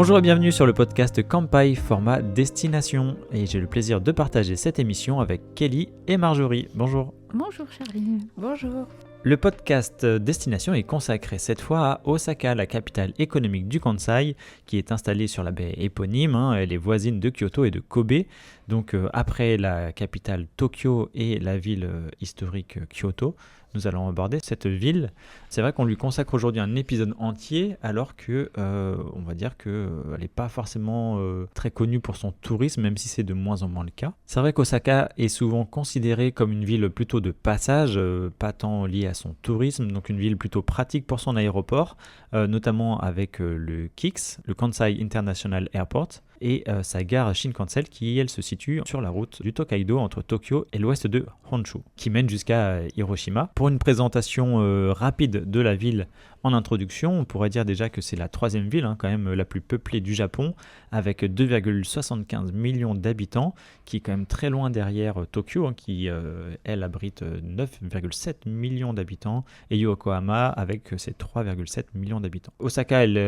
Bonjour et bienvenue sur le podcast Kampai format Destination. Et j'ai le plaisir de partager cette émission avec Kelly et Marjorie. Bonjour. Bonjour Charlie. Bonjour. Le podcast Destination est consacré cette fois à Osaka, la capitale économique du Kansai, qui est installée sur la baie éponyme. Elle est voisine de Kyoto et de Kobe. Donc après la capitale Tokyo et la ville historique Kyoto, nous allons aborder cette ville. C'est vrai qu'on lui consacre aujourd'hui un épisode entier, alors que on va dire qu'elle n'est pas forcément très connue pour son tourisme, même si c'est de moins en moins le cas. C'est vrai qu'Osaka est souvent considérée comme une ville plutôt de passage, pas tant liée à son tourisme, donc une ville plutôt pratique pour son aéroport, notamment avec le KIX, le Kansai International Airport, et sa gare Shinkansen qui, elle, se situe sur la route du Tokaido entre Tokyo et l'ouest de Honshu, qui mène jusqu'à Hiroshima. Pour une présentation rapide de la ville en introduction, on pourrait dire déjà que c'est la troisième ville, quand même la plus peuplée du Japon, avec 2,75 millions d'habitants, qui est quand même très loin derrière Tokyo, qui, elle, abrite 9,7 millions d'habitants, et Yokohama avec ses 3,7 millions d'habitants. Osaka, elle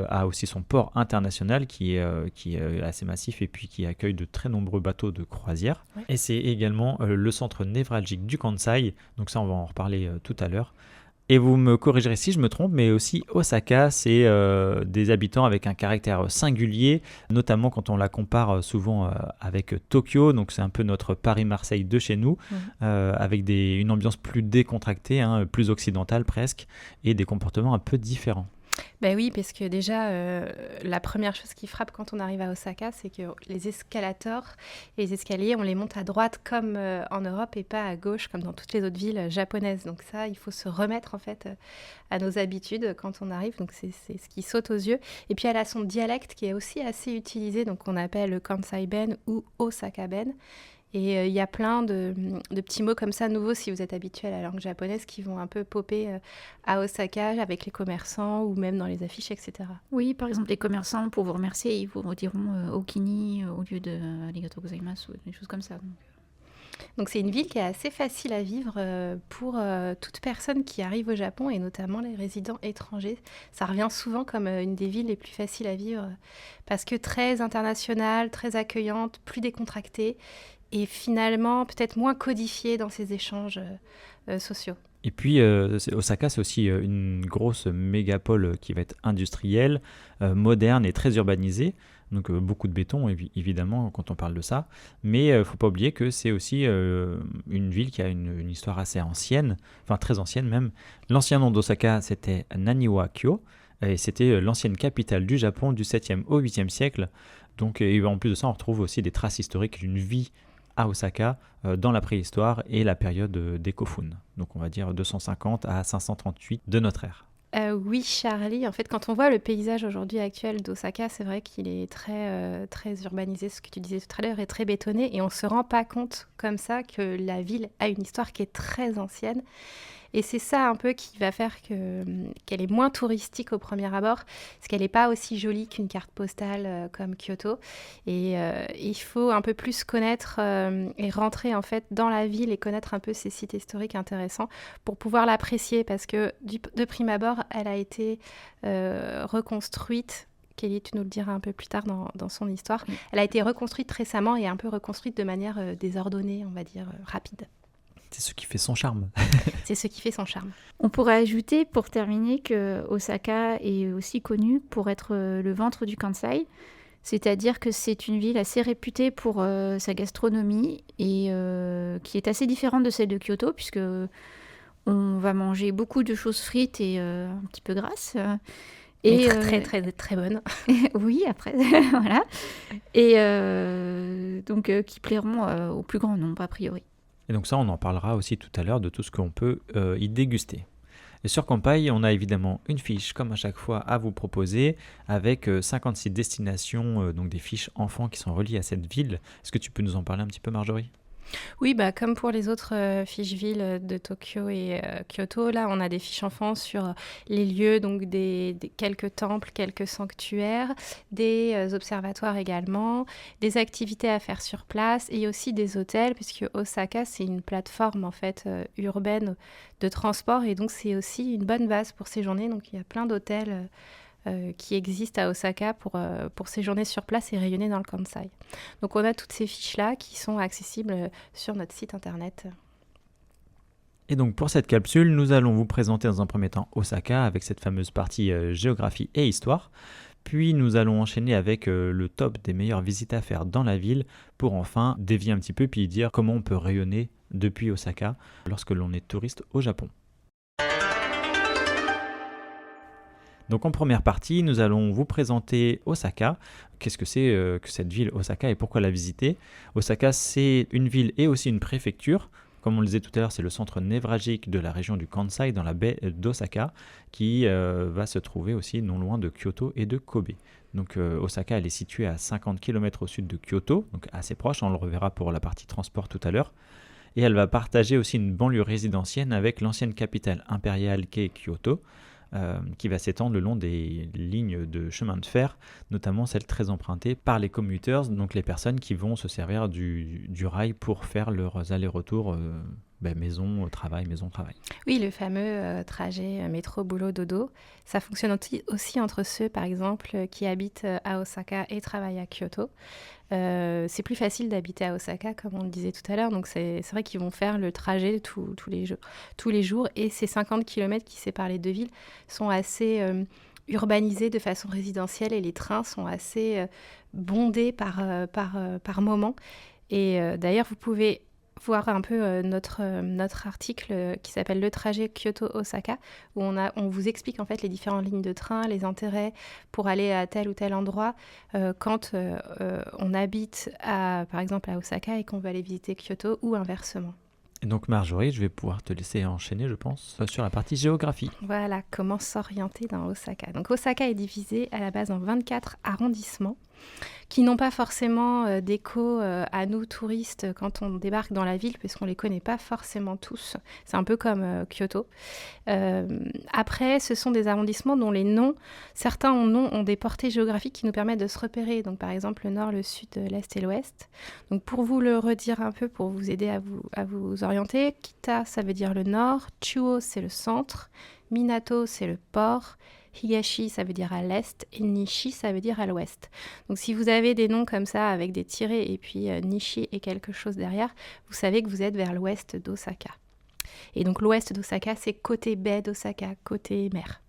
a aussi son port international qui est assez massif et puis qui accueille de très nombreux bateaux de croisière. Ouais. Et c'est également le centre névralgique du Kansai, donc ça on va en reparler tout à l'heure. Et vous me corrigerez si je me trompe, mais aussi Osaka, c'est des habitants avec un caractère singulier, notamment quand on la compare souvent avec Tokyo, donc c'est un peu notre Paris-Marseille de chez nous, avec une ambiance plus décontractée, plus occidentale presque, et des comportements un peu différents. Ben oui, parce que déjà, la première chose qui frappe quand on arrive à Osaka, c'est que les escalators et les escaliers, on les monte à droite comme en Europe et pas à gauche comme dans toutes les autres villes japonaises. Donc ça, il faut se remettre en fait à nos habitudes quand on arrive. Donc c'est ce qui saute aux yeux. Et puis elle a son dialecte qui est aussi assez utilisé, donc on appelle le Kansai-ben ou Osaka-ben. Et il y a plein de petits mots comme ça nouveaux si vous êtes habitué à la langue japonaise qui vont un peu popper à Osaka avec les commerçants ou même dans les affiches, etc. Oui, par exemple, les commerçants, pour vous remercier, ils vous diront Okini au lieu de Arigatou gozaimasu ou des choses comme ça. Donc c'est une ville qui est assez facile à vivre pour toute personne qui arrive au Japon et notamment les résidents étrangers. Ça revient souvent comme une des villes les plus faciles à vivre parce que très internationale, très accueillante, plus décontractée. Et finalement peut-être moins codifié dans ses échanges sociaux. Et puis Osaka, c'est aussi une grosse mégapole qui va être industrielle, moderne et très urbanisée. Donc beaucoup de béton, évidemment, quand on parle de ça. Mais il ne faut pas oublier que c'est aussi une ville qui a une histoire assez ancienne, enfin très ancienne même. L'ancien nom d'Osaka, c'était Naniwa-kyo, et c'était l'ancienne capitale du Japon du 7e au 8e siècle. Donc, et en plus de ça, on retrouve aussi des traces historiques d'une vie à Osaka dans la préhistoire et la période des Kofun. Donc on va dire 250 à 538 de notre ère. Oui, Charlie. En fait, quand on voit le paysage aujourd'hui actuel d'Osaka, c'est vrai qu'il est très urbanisé, ce que tu disais tout à l'heure, est très bétonné. Et on ne se rend pas compte comme ça que la ville a une histoire qui est très ancienne. Et c'est ça un peu qui va faire qu'elle est moins touristique au premier abord, parce qu'elle n'est pas aussi jolie qu'une carte postale comme Kyoto. Et il faut un peu plus connaître et rentrer en fait dans la ville et connaître un peu ces sites historiques intéressants pour pouvoir l'apprécier, parce que de prime abord, elle a été reconstruite. Kelly, tu nous le diras un peu plus tard dans son histoire. Elle a été reconstruite récemment et un peu reconstruite de manière désordonnée, on va dire, rapide. C'est ce qui fait son charme. C'est ce qui fait son charme. On pourrait ajouter, pour terminer, que Osaka est aussi connue pour être le ventre du Kansai. C'est-à-dire que c'est une ville assez réputée pour sa gastronomie et qui est assez différente de celle de Kyoto, puisque on va manger beaucoup de choses frites et un petit peu grasses. Et très bonne. Oui, après, voilà. Et donc, qui plairont au plus grand nombre, a priori. Et donc ça, on en parlera aussi tout à l'heure de tout ce qu'on peut y déguster. Et sur Kampai, on a évidemment une fiche, comme à chaque fois, à vous proposer, avec 56 destinations, donc des fiches enfants qui sont reliées à cette ville. Est-ce que tu peux nous en parler un petit peu, Marjorie ? Oui, comme pour les autres fiches villes de Tokyo et Kyoto, là, on a des fiches enfants sur les lieux, donc des quelques temples, quelques sanctuaires, des observatoires également, des activités à faire sur place et aussi des hôtels, puisque Osaka, c'est une plateforme en fait urbaine de transport et donc c'est aussi une bonne base pour ces journées. Donc il y a plein d'hôtels qui existent à Osaka pour séjourner sur place et rayonner dans le Kansai. Donc on a toutes ces fiches-là qui sont accessibles sur notre site internet. Et donc pour cette capsule, nous allons vous présenter dans un premier temps Osaka avec cette fameuse partie géographie et histoire. Puis nous allons enchaîner avec le top des meilleures visites à faire dans la ville pour enfin dévier un petit peu puis dire comment on peut rayonner depuis Osaka lorsque l'on est touriste au Japon. Donc en première partie, nous allons vous présenter Osaka. Qu'est-ce que c'est que cette ville Osaka et pourquoi la visiter ? Osaka, c'est une ville et aussi une préfecture. Comme on le disait tout à l'heure, c'est le centre névralgique de la région du Kansai dans la baie d'Osaka qui va se trouver aussi non loin de Kyoto et de Kobe. Donc Osaka, elle est située à 50 km au sud de Kyoto, donc assez proche, on le reverra pour la partie transport tout à l'heure. Et elle va partager aussi une banlieue résidentielle avec l'ancienne capitale impériale qu'est Kyoto, qui va s'étendre le long des lignes de chemin de fer, notamment celles très empruntées par les commuters, donc les personnes qui vont se servir du rail pour faire leurs allers-retours maison-travail, maison-travail. Oui, le fameux trajet métro-boulot-dodo, ça fonctionne aussi entre ceux, par exemple, qui habitent à Osaka et travaillent à Kyoto. C'est plus facile d'habiter à Osaka, comme on le disait tout à l'heure, donc c'est vrai qu'ils vont faire le trajet tous les jours, et ces 50 km qui séparent les deux villes sont assez urbanisés de façon résidentielle, et les trains sont assez bondés par moment. Et d'ailleurs, vous pouvez voir un peu notre article qui s'appelle Le trajet Kyoto-Osaka, où on vous explique en fait les différentes lignes de train, les intérêts pour aller à tel ou tel endroit quand on habite par exemple à Osaka et qu'on veut aller visiter Kyoto ou inversement. Et donc Marjorie, je vais pouvoir te laisser enchaîner, je pense, sur la partie géographie. Voilà, comment s'orienter dans Osaka. Donc Osaka est divisé à la base en 24 arrondissements qui n'ont pas forcément d'écho à nous touristes quand on débarque dans la ville, puisqu'on ne les connaît pas forcément tous. C'est un peu comme Kyoto. Après, ce sont des arrondissements dont les noms, certains ont des portées géographiques qui nous permettent de se repérer. Donc par exemple le nord, le sud, l'est et l'ouest. Donc pour vous le redire un peu, pour vous aider à vous orienter, Kita, ça veut dire le nord, Chuo, c'est le centre, Minato, c'est le port, Higashi, ça veut dire à l'est, et Nishi, ça veut dire à l'ouest. Donc si vous avez des noms comme ça, avec des tirets, et puis Nishi et quelque chose derrière, vous savez que vous êtes vers l'ouest d'Osaka. Et donc l'ouest d'Osaka, c'est côté baie d'Osaka, côté mer.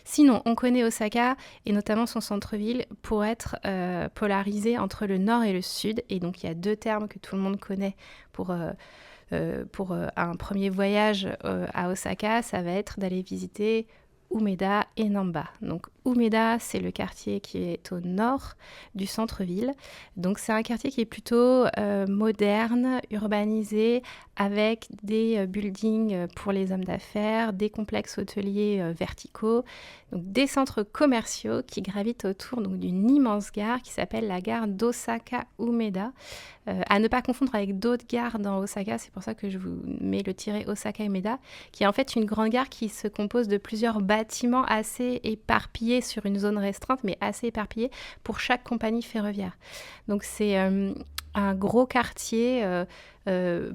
Sinon, on connaît Osaka, et notamment son centre-ville, pour être polarisé entre le nord et le sud. Et donc il y a deux termes que tout le monde connaît pour un premier voyage à Osaka, ça va être d'aller visiter Umeda et Namba. Donc Umeda, c'est le quartier qui est au nord du centre-ville. Donc c'est un quartier qui est plutôt moderne, urbanisé, avec des buildings pour les hommes d'affaires, des complexes hôteliers verticaux, donc des centres commerciaux qui gravitent autour d'une immense gare qui s'appelle la gare d'Osaka Umeda. À ne pas confondre avec d'autres gares dans Osaka, c'est pour ça que je vous mets le tiret Osaka Umeda, qui est en fait une grande gare qui se compose de plusieurs bâtiments assez éparpillés sur une zone restreinte, mais assez éparpillés pour chaque compagnie ferroviaire. Donc c'est un gros quartier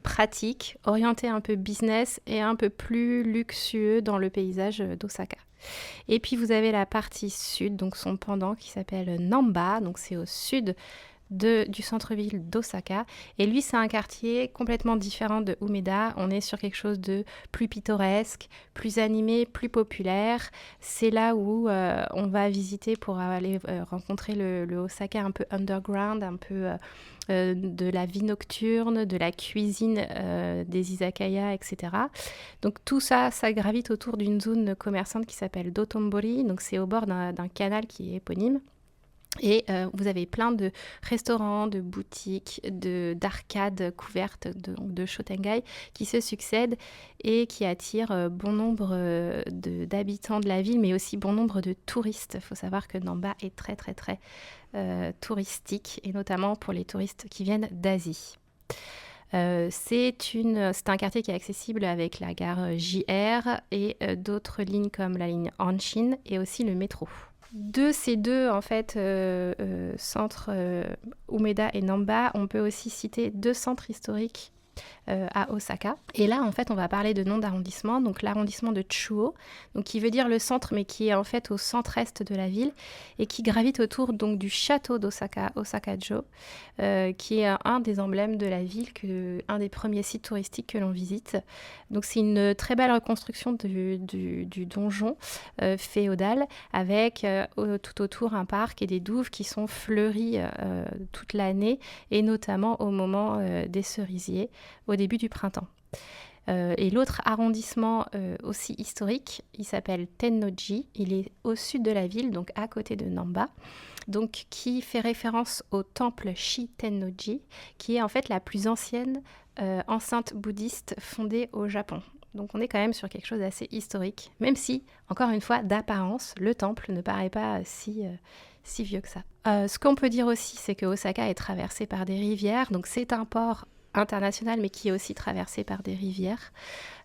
pratique, orienté un peu business et un peu plus luxueux dans le paysage d'Osaka. Et puis vous avez la partie sud, donc son pendant qui s'appelle Namba, donc c'est au sud du centre-ville d'Osaka. Et lui, c'est un quartier complètement différent de Umeda. On est sur quelque chose de plus pittoresque, plus animé, plus populaire. C'est là où on va visiter pour aller rencontrer le Osaka un peu underground, un peu de la vie nocturne, de la cuisine des izakaya, etc. Donc tout ça, ça gravite autour d'une zone commerçante qui s'appelle Dotonbori. Donc c'est au bord d'un canal qui est éponyme. Et vous avez plein de restaurants, de boutiques, d'arcades couvertes de Shotengai qui se succèdent et qui attirent bon nombre d'habitants de la ville, mais aussi bon nombre de touristes. Il faut savoir que Namba est très très très touristique, et notamment pour les touristes qui viennent d'Asie. C'est un quartier qui est accessible avec la gare JR et d'autres lignes comme la ligne Hanshin et aussi le métro. De ces deux en fait, centres Umeda et Namba, on peut aussi citer deux centres historiques à Osaka. Et là, en fait, on va parler de nom d'arrondissement, donc l'arrondissement de Chuo, donc qui veut dire le centre, mais qui est en fait au centre-est de la ville, et qui gravite autour donc du château d'Osaka, Osaka-jo, qui est un des emblèmes de la ville, un des premiers sites touristiques que l'on visite. Donc c'est une très belle reconstruction du donjon féodal, avec tout autour un parc et des douves qui sont fleuries toute l'année, et notamment au moment des cerisiers, au début du printemps. Et l'autre arrondissement aussi historique, il s'appelle Tennoji. Il est au sud de la ville, donc à côté de Namba, donc qui fait référence au temple Shi-Tennoji, qui est en fait la plus ancienne enceinte bouddhiste fondée au Japon. Donc on est quand même sur quelque chose d'assez historique, même si, encore une fois, d'apparence, le temple ne paraît pas si vieux que ça. Ce qu'on peut dire aussi, c'est que Osaka est traversée par des rivières, donc c'est un port international, mais qui est aussi traversé par des rivières.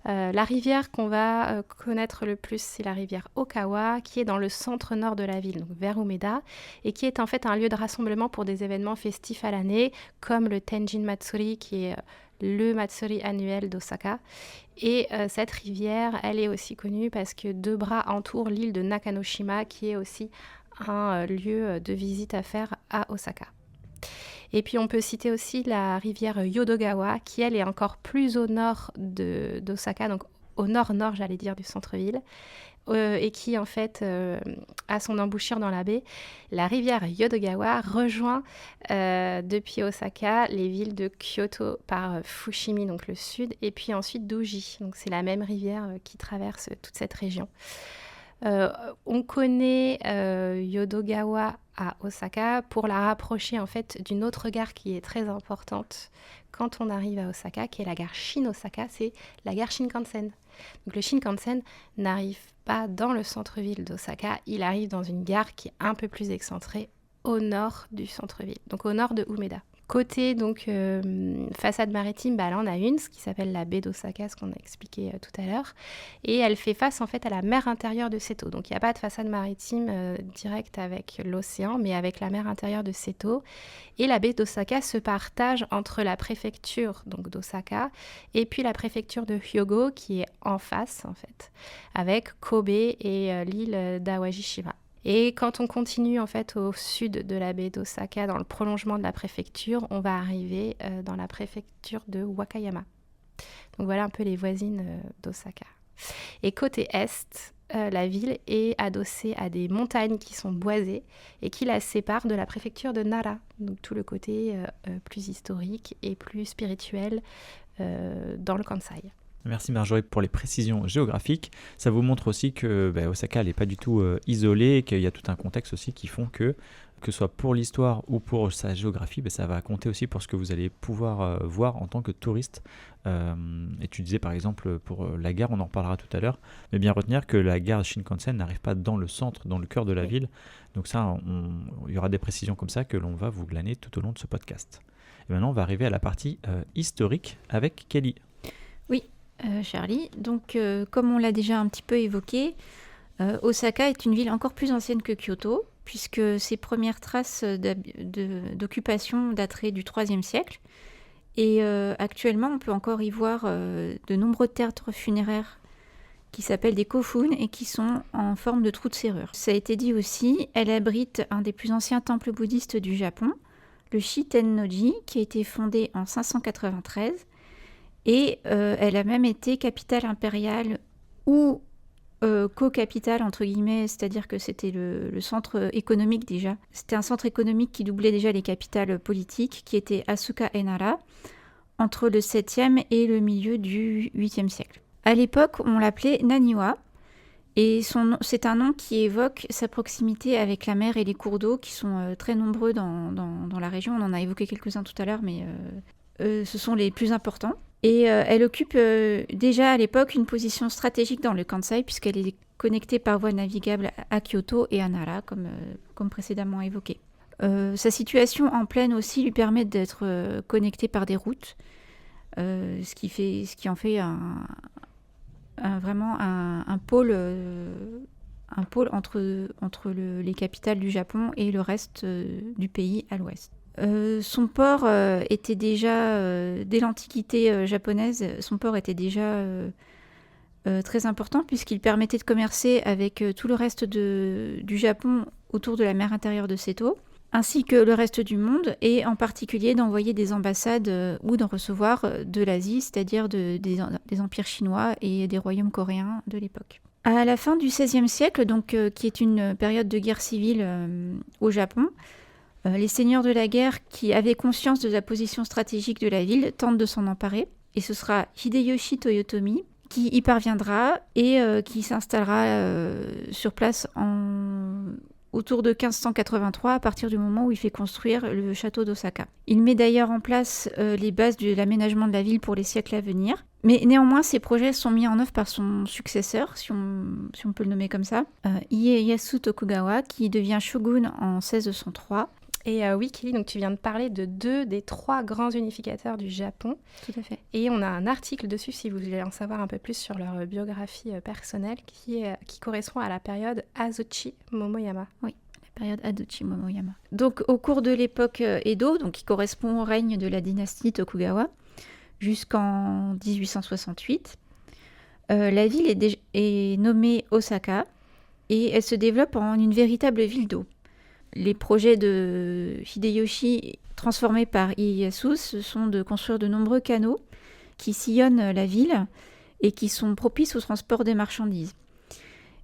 La rivière qu'on va connaître le plus, c'est la rivière Okawa, qui est dans le centre-nord de la ville, donc vers Umeda, et qui est en fait un lieu de rassemblement pour des événements festifs à l'année, comme le Tenjin Matsuri, qui est le Matsuri annuel d'Osaka. Et cette rivière, elle est aussi connue parce que 2 bras entourent l'île de Nakanoshima, qui est aussi un lieu de visite à faire à Osaka. Et puis on peut citer aussi la rivière Yodogawa, qui elle est encore plus au nord d'Osaka, donc au nord-nord, j'allais dire, du centre-ville, et qui en fait a son embouchure dans la baie. La rivière Yodogawa rejoint depuis Osaka les villes de Kyoto par Fushimi, donc le sud, et puis ensuite d'Uji, donc c'est la même rivière qui traverse toute cette région. On connaît Yodogawa à Osaka pour la rapprocher en fait d'une autre gare qui est très importante quand on arrive à Osaka, qui est la gare Shin-Osaka, c'est la gare Shinkansen. Donc le Shinkansen n'arrive pas dans le centre-ville d'Osaka, il arrive dans une gare qui est un peu plus excentrée au nord du centre-ville, donc au nord de Umeda. Côté donc façade maritime, là on a une, ce qui s'appelle la baie d'Osaka, ce qu'on a expliqué tout à l'heure, et elle fait face en fait à la mer intérieure de Seto. Donc il n'y a pas de façade maritime directe avec l'océan, mais avec la mer intérieure de Seto. Et la baie d'Osaka se partage entre la préfecture donc d'Osaka et puis la préfecture de Hyogo qui est en face en fait, avec Kobe et l'île d'Awajishima. Et quand on continue en fait au sud de la baie d'Osaka, dans le prolongement de la préfecture, on va arriver dans la préfecture de Wakayama. Donc voilà un peu les voisines d'Osaka. Et côté est, la ville est adossée à des montagnes qui sont boisées et qui la séparent de la préfecture de Nara. Donc tout le côté plus historique et plus spirituel dans le Kansai. Merci Marjorie pour les précisions géographiques. Ça vous montre aussi que Osaka n'est pas du tout isolée et qu'il y a tout un contexte aussi qui font que ce soit pour l'histoire ou pour sa géographie, ça va compter aussi pour ce que vous allez pouvoir voir en tant que touriste. Et tu disais par exemple pour la gare, on en reparlera tout à l'heure, mais bien retenir que la gare Shinkansen n'arrive pas dans le centre, dans le cœur de la ville. Donc ça, il y aura des précisions comme ça que l'on va vous glaner tout au long de ce podcast. Et maintenant, on va arriver à la partie historique avec Kelly. Oui. Charlie, donc comme on l'a déjà un petit peu évoqué, Osaka est une ville encore plus ancienne que Kyoto, puisque ses premières traces d'occupation dateraient du IIIe siècle. Et actuellement, on peut encore y voir de nombreux tertres funéraires qui s'appellent des kofun et qui sont en forme de trous de serrure. Ça a été dit aussi, elle abrite un des plus anciens temples bouddhistes du Japon, le Shi-Tennoji, qui a été fondé en 593. Et elle a même été capitale impériale ou co-capitale, entre guillemets, c'est-à-dire que c'était le centre économique déjà. C'était un centre économique qui doublait déjà les capitales politiques, qui étaient Asuka et Nara, entre le 7e et le milieu du 8e siècle. À l'époque, on l'appelait Naniwa, et c'est un nom qui évoque sa proximité avec la mer et les cours d'eau, qui sont très nombreux dans la région. On en a évoqué quelques-uns tout à l'heure, mais ce sont les plus importants. Et elle occupe déjà à l'époque une position stratégique dans le Kansai, puisqu'elle est connectée par voie navigable à Kyoto et à Nara, comme précédemment évoqué. Sa situation en plaine aussi lui permet d'être connectée par des routes, ce qui en fait vraiment un pôle entre les capitales du Japon et le reste du pays à l'ouest. Son port était déjà, dès l'Antiquité japonaise, son port était déjà très important puisqu'il permettait de commercer avec tout le reste du Japon autour de la mer intérieure de Seto, ainsi que le reste du monde, et en particulier d'envoyer des ambassades ou d'en recevoir de l'Asie, c'est-à-dire des empires chinois et des royaumes coréens de l'époque. À la fin du XVIe siècle, donc, qui est une période de guerre civile au Japon, les seigneurs de la guerre qui avaient conscience de la position stratégique de la ville tentent de s'en emparer, et ce sera Hideyoshi Toyotomi qui y parviendra et qui s'installera sur place autour de 1583, à partir du moment où il fait construire le château d'Osaka. Il met d'ailleurs en place les bases de l'aménagement de la ville pour les siècles à venir. Mais néanmoins, ces projets sont mis en œuvre par son successeur, si on peut le nommer comme ça, Ieyasu Tokugawa, qui devient shogun en 1603. Et oui, Kelly, donc tu viens de parler de 2 des 3 grands unificateurs du Japon. Tout à fait. Et on a un article dessus, si vous voulez en savoir un peu plus sur leur biographie personnelle, qui correspond à la période Azuchi Momoyama. Oui, la période Azuchi Momoyama. Donc au cours de l'époque Edo, donc qui correspond au règne de la dynastie Tokugawa, jusqu'en 1868, la ville est nommée Osaka et elle se développe en une véritable ville d'eau. Les projets de Hideyoshi transformés par Ieyasu, ce sont de construire de nombreux canaux qui sillonnent la ville et qui sont propices au transport des marchandises.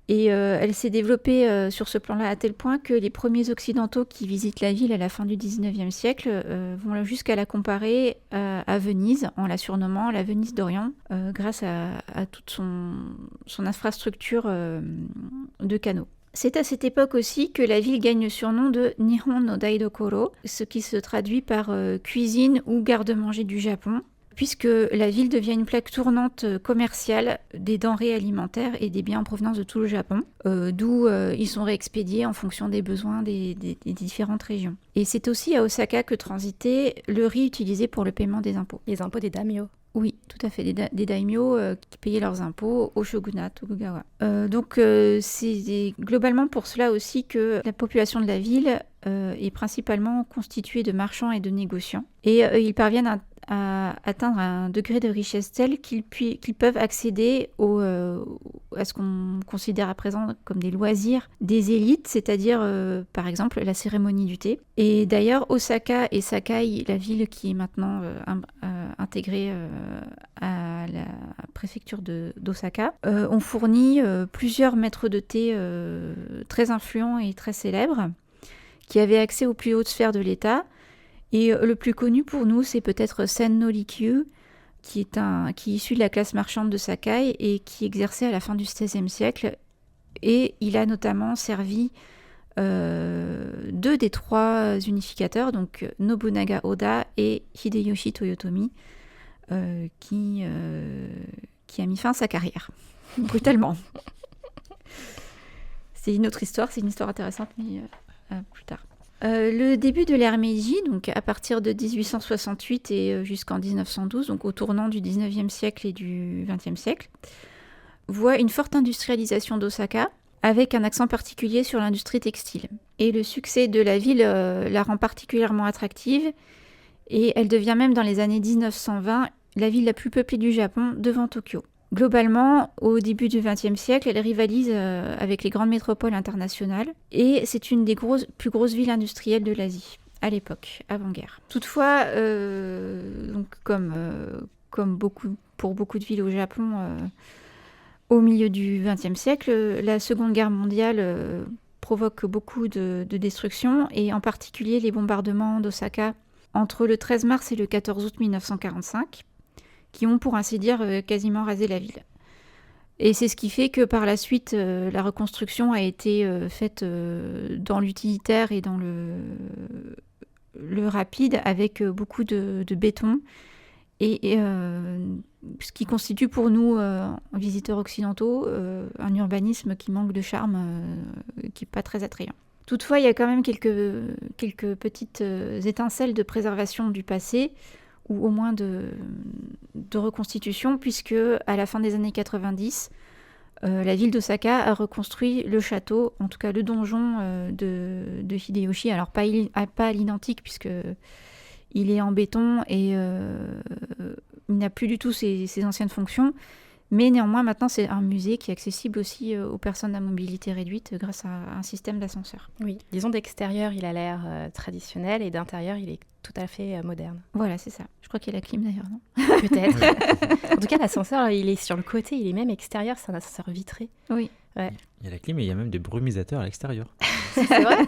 Et elle s'est développée sur ce plan-là à tel point que les premiers occidentaux qui visitent la ville à la fin du XIXe siècle vont jusqu'à la comparer à Venise, en la surnommant la Venise d'Orient, grâce à toute son infrastructure de canaux. C'est à cette époque aussi que la ville gagne le surnom de Nihon no Daidokoro, ce qui se traduit par cuisine ou garde-manger du Japon, puisque la ville devient une plaque tournante commerciale des denrées alimentaires et des biens en provenance de tout le Japon, d'où ils sont réexpédiés en fonction des besoins des différentes régions. Et c'est aussi à Osaka que transitait le riz utilisé pour le paiement des impôts. Les impôts des daimyo. Oui, tout à fait, des daimyo qui payaient leurs impôts au shogunat Tokugawa. Donc c'est globalement pour cela aussi que la population de la ville est principalement constituée de marchands et de négociants. Et ils parviennent à atteindre un degré de richesse tel qu'ils peuvent accéder à ce qu'on considère à présent comme des loisirs des élites, c'est-à-dire par exemple la cérémonie du thé. Et d'ailleurs, Osaka et Sakai, la ville qui est maintenant intégrée à la préfecture d'Osaka, ont fourni plusieurs maîtres de thé très influents et très célèbres qui avaient accès aux plus hautes sphères de l'État. Et le plus connu pour nous, c'est peut-être Sen no Rikyu, qui est issu de la classe marchande de Sakai et qui exerçait à la fin du XVIe siècle. Et il a notamment servi 2 des 3 unificateurs, donc Nobunaga Oda et Hideyoshi Toyotomi, qui a mis fin à sa carrière, brutalement. C'est une autre histoire, c'est une histoire intéressante, mais plus tard. Le début de l'ère Meiji, donc à partir de 1868 et jusqu'en 1912, donc au tournant du 19e siècle et du 20e siècle, voit une forte industrialisation d'Osaka, avec un accent particulier sur l'industrie textile. Et le succès de la ville la rend particulièrement attractive, et elle devient même dans les années 1920 la ville la plus peuplée du Japon, devant Tokyo. Globalement, au début du XXe siècle, elle rivalise avec les grandes métropoles internationales et c'est une des plus grosses villes industrielles de l'Asie à l'époque, avant-guerre. Toutefois, donc comme pour beaucoup de villes au Japon, au milieu du XXe siècle, la Seconde Guerre mondiale provoque beaucoup de destruction et en particulier les bombardements d'Osaka entre le 13 mars et le 14 août 1945. Qui ont, pour ainsi dire, quasiment rasé la ville. Et c'est ce qui fait que par la suite, la reconstruction a été faite dans l'utilitaire et dans le rapide, avec beaucoup de béton, et ce qui constitue pour nous, visiteurs occidentaux, un urbanisme qui manque de charme, qui n'est pas très attrayant. Toutefois, il y a quand même quelques petites étincelles de préservation du passé, ou au moins de reconstitution, puisque à la fin des années 90, la ville d'Osaka a reconstruit le château, en tout cas le donjon de Hideyoshi. Alors pas à l'identique puisque il est en béton et il n'a plus du tout ses anciennes fonctions. Mais néanmoins, maintenant, c'est un musée qui est accessible aussi aux personnes à mobilité réduite grâce à un système d'ascenseur. Oui, disons d'extérieur, il a l'air traditionnel et d'intérieur, il est tout à fait moderne. Voilà, c'est ça. Je crois qu'il y a la clim d'ailleurs, non ? Peut-être. En tout cas, l'ascenseur, il est sur le côté, il est même extérieur, c'est un ascenseur vitré. Oui. Ouais. Il y a la clim et il y a même des brumisateurs à l'extérieur. C'est vrai.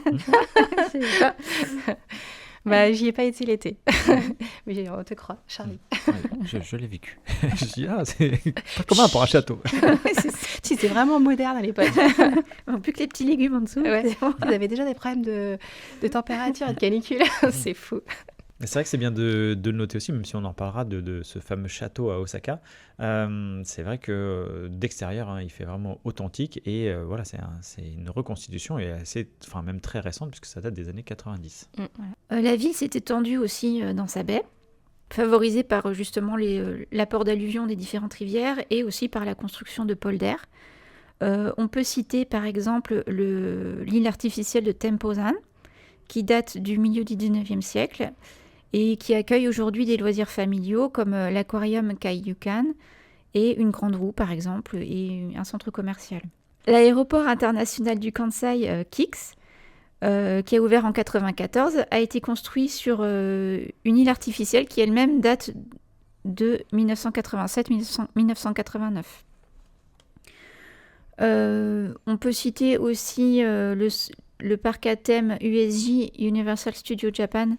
Bah, j'y ai pas été l'été. Mais on te croit, Charlie. Ouais, je l'ai vécu. Je dis, c'est pas commun pour un château. C'était vraiment moderne à l'époque. Plus que les petits légumes en dessous. Ouais. Vous avez déjà des problèmes de température et de canicule. C'est fou. C'est vrai que c'est bien de le noter aussi, même si on en reparlera de ce fameux château à Osaka. C'est vrai que d'extérieur, il fait vraiment authentique et voilà, c'est une reconstitution et même très récente puisque ça date des années 90. La ville s'est étendue aussi dans sa baie, favorisée par justement l'apport d'alluvions des différentes rivières et aussi par la construction de polders. On peut citer par exemple l'île artificielle de Tempozan, qui date du milieu du 19e siècle et qui accueille aujourd'hui des loisirs familiaux comme l'aquarium Kaiyukan et une grande roue par exemple et un centre commercial. L'aéroport international du Kansai KIX, qui a ouvert en 1994, a été construit sur une île artificielle qui elle-même date de 1987-1989. On peut citer aussi le parc à thème USJ, Universal Studio Japan,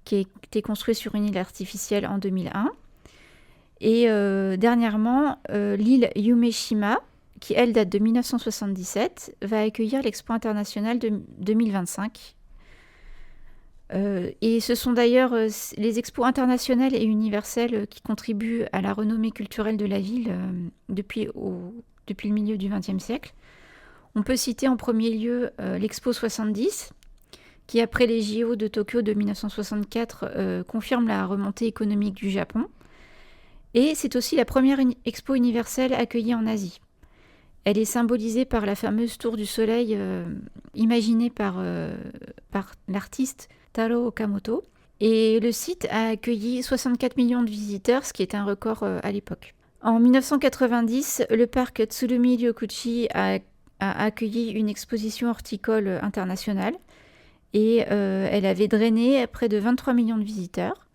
qui a été construit sur une île artificielle en 2001. Et dernièrement, l'île Yumeshima, qui elle date de 1977, va accueillir l'Expo internationale de 2025. Et ce sont d'ailleurs les expos internationales et universelles qui contribuent à la renommée culturelle de la ville depuis le milieu du XXe siècle. On peut citer en premier lieu l'Expo 70, qui après les JO de Tokyo de 1964 confirme la remontée économique du Japon. Et c'est aussi la première expo universelle accueillie en Asie. Elle est symbolisée par la fameuse tour du soleil imaginée par l'artiste Taro Okamoto. Et le site a accueilli 64 millions de visiteurs, ce qui est un record à l'époque. En 1990, le parc Tsurumi Ryokuchi a accueilli une exposition horticole internationale et elle avait drainé près de 23 millions de visiteurs.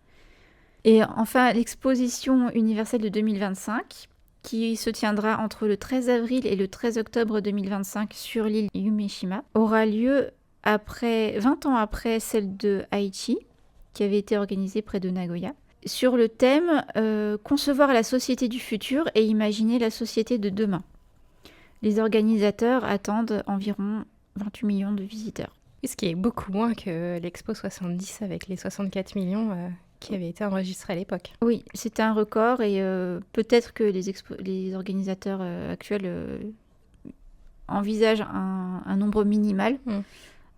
Et enfin, l'exposition universelle de 2025, qui se tiendra entre le 13 avril et le 13 octobre 2025 sur l'île Yumeshima, aura lieu 20 ans après celle de Aichi, qui avait été organisée près de Nagoya, sur le thème « Concevoir la société du futur et imaginer la société de demain ». Les organisateurs attendent environ 28 millions de visiteurs. Ce qui est beaucoup moins que l'Expo 70 avec les 64 millions qui avaient été enregistrés à l'époque. Oui, c'était un record et peut-être que les organisateurs actuels envisagent un nombre minimal.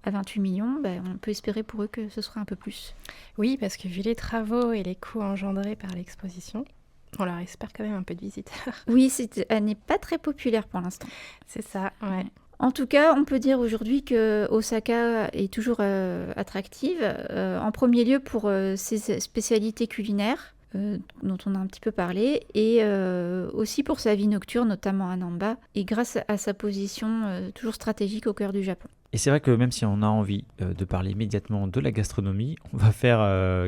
À 28 millions, on peut espérer pour eux que ce sera un peu plus. Oui, parce que vu les travaux et les coûts engendrés par l'exposition, on leur espère quand même un peu de visiteurs. Oui, elle n'est pas très populaire pour l'instant. C'est ça, ouais. En tout cas, on peut dire aujourd'hui que Osaka est toujours attractive, en premier lieu pour ses spécialités culinaires, dont on a un petit peu parlé, et aussi pour sa vie nocturne, notamment à Namba, et grâce à sa position toujours stratégique au cœur du Japon. Et c'est vrai que même si on a envie de parler immédiatement de la gastronomie, on va faire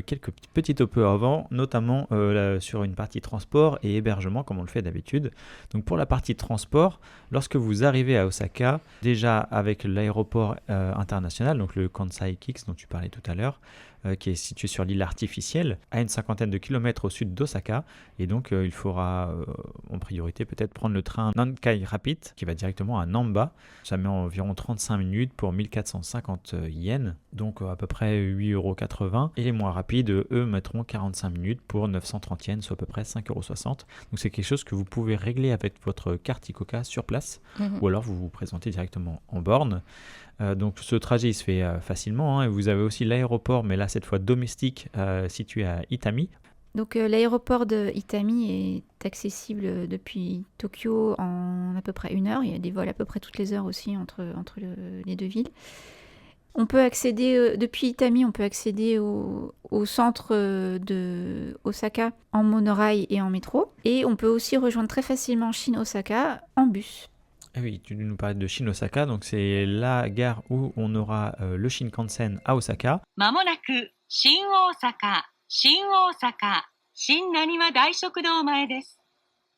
quelques petits topos avant, notamment sur une partie transport et hébergement, comme on le fait d'habitude. Donc pour la partie transport, lorsque vous arrivez à Osaka, déjà avec l'aéroport international, donc le Kansai KIX dont tu parlais tout à l'heure, qui est situé sur l'île artificielle, à une 50aine de kilomètres au sud d'Osaka. Et donc, il faudra en priorité peut-être prendre le train Nankai Rapid, qui va directement à Namba. Ça met environ 35 minutes pour 1450 yens, donc à peu près 8,80 €. Et les moins rapides, eux, mettront 45 minutes pour 930 yens, soit à peu près 5,60 €. Donc, c'est quelque chose que vous pouvez régler avec votre carte ICOCA sur place, ou alors vous vous présentez directement en borne. Donc ce trajet il se fait facilement, et vous avez aussi l'aéroport, mais là cette fois domestique, situé à Itami. Donc l'aéroport de Itami est accessible depuis Tokyo en à peu près 1 heure. Il y a des vols à peu près toutes les heures aussi entre les deux villes. On peut accéder, depuis Itami, on peut accéder au centre de Osaka en monorail et en métro. Et on peut aussi rejoindre très facilement Shin-Osaka en bus. Ah oui, tu nous parlais de Shin-Osaka, donc c'est la gare où on aura le Shinkansen à Osaka. まもなく新大阪、新大阪、新浪速大食堂前です。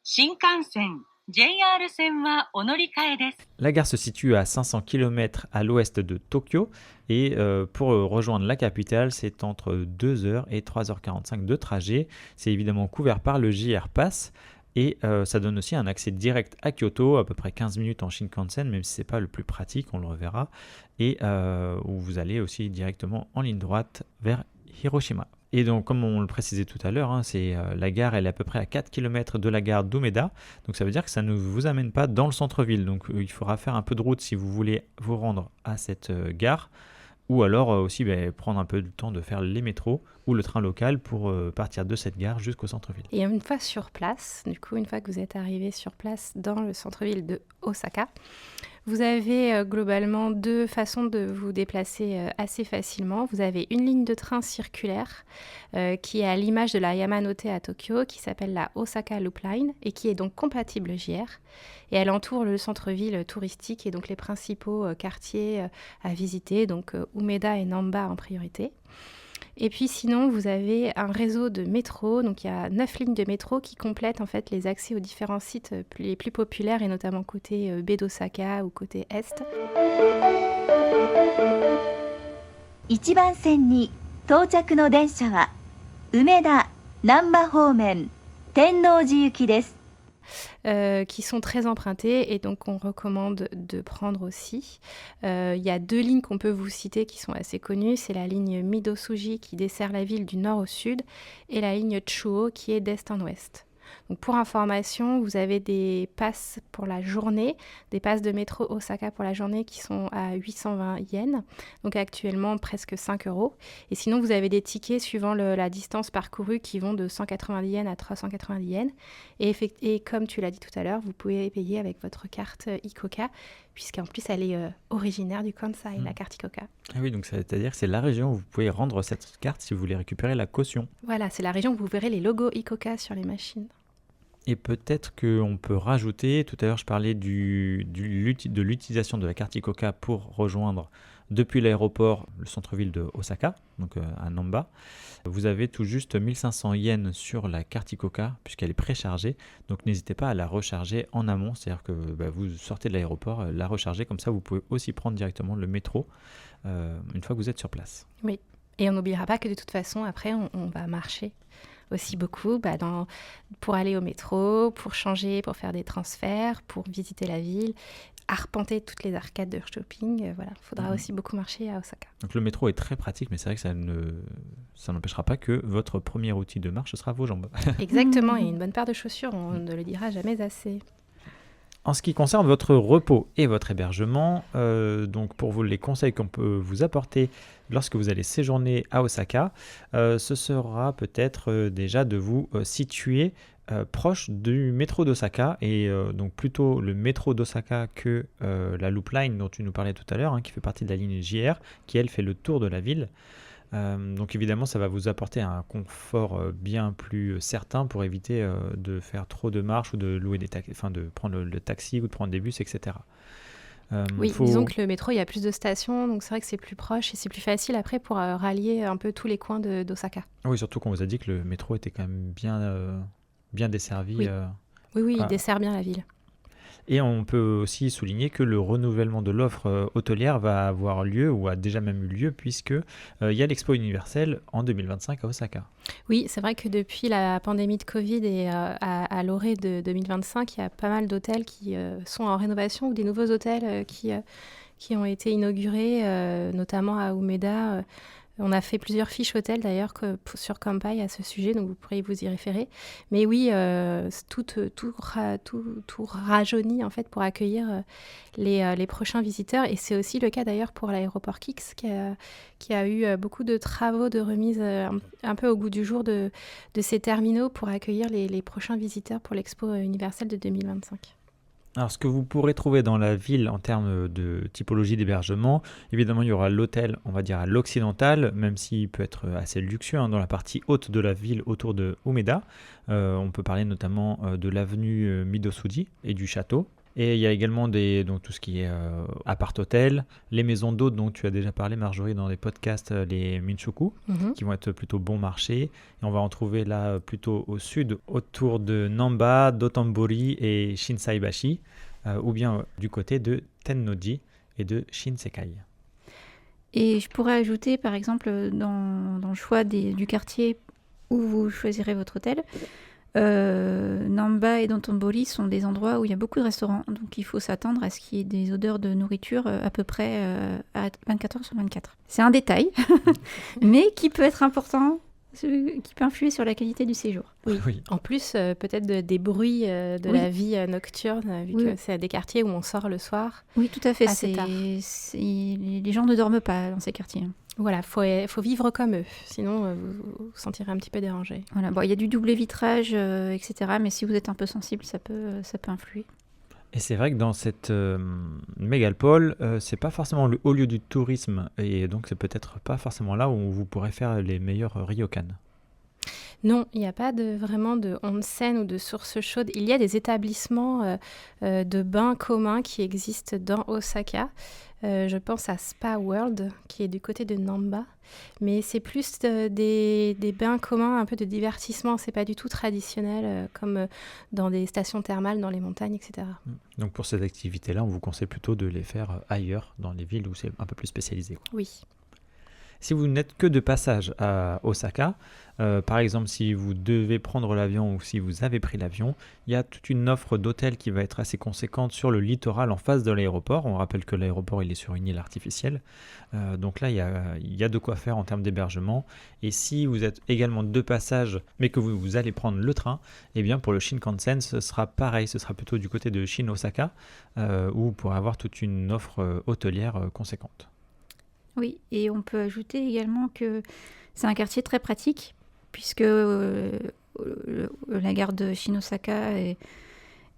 新幹線、JR 線はお乗り換えです。 La gare se situe à 500 km à l'ouest de Tokyo et pour rejoindre la capitale, c'est entre 2h et 3h45 de trajet. C'est évidemment couvert par le JR Pass et ça donne aussi un accès direct à Kyoto, à peu près 15 minutes en Shinkansen, même si ce n'est pas le plus pratique, on le reverra, et où vous allez aussi directement en ligne droite vers Hiroshima. Et donc, comme on le précisait tout à l'heure, la gare elle est à peu près à 4 km de la gare d'Umeda. Donc ça veut dire que ça ne vous amène pas dans le centre-ville. Donc il faudra faire un peu de route si vous voulez vous rendre à cette gare. Ou alors aussi prendre un peu de temps de faire les métros ou le train local pour partir de cette gare jusqu'au centre-ville. Et une fois sur place, du coup, une fois que vous êtes arrivé sur place dans le centre-ville de Osaka, vous avez globalement 2 façons de vous déplacer assez facilement. Vous avez une ligne de train circulaire qui est à l'image de la Yamanote à Tokyo, qui s'appelle la Osaka Loop Line et qui est donc compatible JR. Et elle entoure le centre-ville touristique et donc les principaux quartiers à visiter, donc Umeda et Namba en priorité. Et puis sinon, vous avez un réseau de métro, donc il y a 9 lignes de métro qui complètent en fait les accès aux différents sites les plus populaires et notamment côté baie d'Osaka ou côté est. 1番線に到着の電車は梅田難波方面天王寺行きです。Qui sont très empruntées et donc on recommande de prendre aussi. Il y a 2 lignes qu'on peut vous citer qui sont assez connues. C'est la ligne Midosuji qui dessert la ville du nord au sud et la ligne Chuo qui est d'est en ouest. Donc pour information, vous avez des passes pour la journée, des passes de métro Osaka pour la journée qui sont à 820 yens, donc actuellement presque 5 €. Et sinon, vous avez des tickets suivant la distance parcourue qui vont de 190 yens à 390 yens. Et comme tu l'as dit tout à l'heure, vous pouvez payer avec votre carte Ikoka, puisqu'en plus elle est originaire du Kansai, la carte Ikoka. Ah oui, donc c'est-à-dire que c'est la région où vous pouvez rendre cette carte si vous voulez récupérer la caution. Voilà, c'est la région où vous verrez les logos Ikoka sur les machines. Et peut-être qu'on peut rajouter, tout à l'heure je parlais de l'utilisation de la carte Ikoka pour rejoindre depuis l'aéroport le centre-ville de Osaka, donc à Namba. Vous avez tout juste 1500 yens sur la carte Ikoka puisqu'elle est préchargée, donc n'hésitez pas à la recharger en amont, c'est-à-dire que vous sortez de l'aéroport, la recharger, comme ça vous pouvez aussi prendre directement le métro une fois que vous êtes sur place. Oui, et on n'oubliera pas que de toute façon après on va marcher aussi beaucoup pour aller au métro, pour changer, pour faire des transferts, pour visiter la ville, arpenter toutes les arcades de shopping. Voilà, il faudra aussi beaucoup marcher à Osaka. Donc le métro est très pratique, mais c'est vrai que ça n'empêchera pas que votre premier outil de marche sera vos jambes. Exactement, et une bonne paire de chaussures, on ne le dira jamais assez. En ce qui concerne votre repos et votre hébergement, donc pour vous, les conseils qu'on peut vous apporter lorsque vous allez séjourner à Osaka, ce sera peut-être déjà de vous situer proche du métro d'Osaka, et donc plutôt le métro d'Osaka que la Loop Line dont tu nous parlais tout à l'heure, qui fait partie de la ligne JR, qui elle fait le tour de la ville. Donc évidemment ça va vous apporter un confort bien plus certain pour éviter de faire trop de marches ou de louer de prendre le taxi ou de prendre des bus, etc. Disons que le métro, il y a plus de stations, donc c'est vrai que c'est plus proche et c'est plus facile après pour rallier un peu tous les coins d'Osaka. Oui, surtout qu'on vous a dit que le métro était quand même bien desservi. Oui, il dessert bien la ville. Et on peut aussi souligner que le renouvellement de l'offre hôtelière va avoir lieu, ou a déjà même eu lieu, puisque il y a l'Expo universelle en 2025 à Osaka. Oui, c'est vrai que depuis la pandémie de Covid et à l'orée de 2025, il y a pas mal d'hôtels qui sont en rénovation, ou des nouveaux hôtels qui ont été inaugurés, notamment à Umeda, On a fait plusieurs fiches hôtels d'ailleurs sur Kampai à ce sujet, donc vous pourrez vous y référer. Mais oui, tout rajeunit en fait pour accueillir les prochains visiteurs. Et c'est aussi le cas d'ailleurs pour l'aéroport Kix qui a eu beaucoup de travaux de remise un peu au goût du jour de ces terminaux pour accueillir les prochains visiteurs pour l'Expo universelle de 2025. Alors, ce que vous pourrez trouver dans la ville en termes de typologie d'hébergement, évidemment, il y aura l'hôtel, on va dire à l'occidental, même s'il peut être assez luxueux, dans la partie haute de la ville autour de Umeda. On peut parler notamment de l'avenue Midosuji et du château. Et il y a également donc tout ce qui est appart-hôtel, les maisons d'hôtes dont tu as déjà parlé, Marjorie, dans les podcasts, les Minshoku, qui vont être plutôt bon marché. Et on va en trouver là plutôt au sud, autour de Namba, Dotonbori et Shinsaibashi, ou bien du côté de Tennoji et de Shinsekai. Et je pourrais ajouter, par exemple, dans le choix du quartier où vous choisirez votre hôtel, Namba et Dotonbori sont des endroits où il y a beaucoup de restaurants, donc il faut s'attendre à ce qu'il y ait des odeurs de nourriture à peu près à 24 heures sur 24. C'est un détail, mais qui peut être important, qui peut influer sur la qualité du séjour. Oui. En plus, peut-être des bruits de la vie nocturne, vu que c'est des quartiers où on sort le soir. Oui, tout à fait. Assez tard. Les gens ne dorment pas dans ces quartiers. Voilà, faut vivre comme eux, sinon vous vous sentirez un petit peu dérangé. Voilà, bon, il y a du double vitrage, etc. Mais si vous êtes un peu sensible, ça peut influer. Et c'est vrai que dans cette mégalopole, c'est pas forcément le haut lieu du tourisme, et donc c'est peut-être pas forcément là où vous pourrez faire les meilleurs ryokan. Non, il n'y a pas vraiment de onsen ou de source chaude. Il y a des établissements de bains communs qui existent dans Osaka. Je pense à Spa World, qui est du côté de Namba. Mais c'est plus des bains communs, un peu de divertissement. C'est pas du tout traditionnel, comme dans des stations thermales, dans les montagnes, etc. Donc pour ces activités-là, on vous conseille plutôt de les faire ailleurs, dans les villes où c'est un peu plus spécialisé, quoi. Oui. Si vous n'êtes que de passage à Osaka, par exemple si vous devez prendre l'avion ou si vous avez pris l'avion, il y a toute une offre d'hôtels qui va être assez conséquente sur le littoral en face de l'aéroport. On rappelle que l'aéroport il est sur une île artificielle, donc là il y a de quoi faire en termes d'hébergement. Et si vous êtes également de passage mais que vous allez prendre le train, eh bien pour le Shinkansen ce sera pareil, ce sera plutôt du côté de Shin-Osaka où vous pourrez avoir toute une offre hôtelière conséquente. Oui, et on peut ajouter également que c'est un quartier très pratique, puisque la gare de Shin-Osaka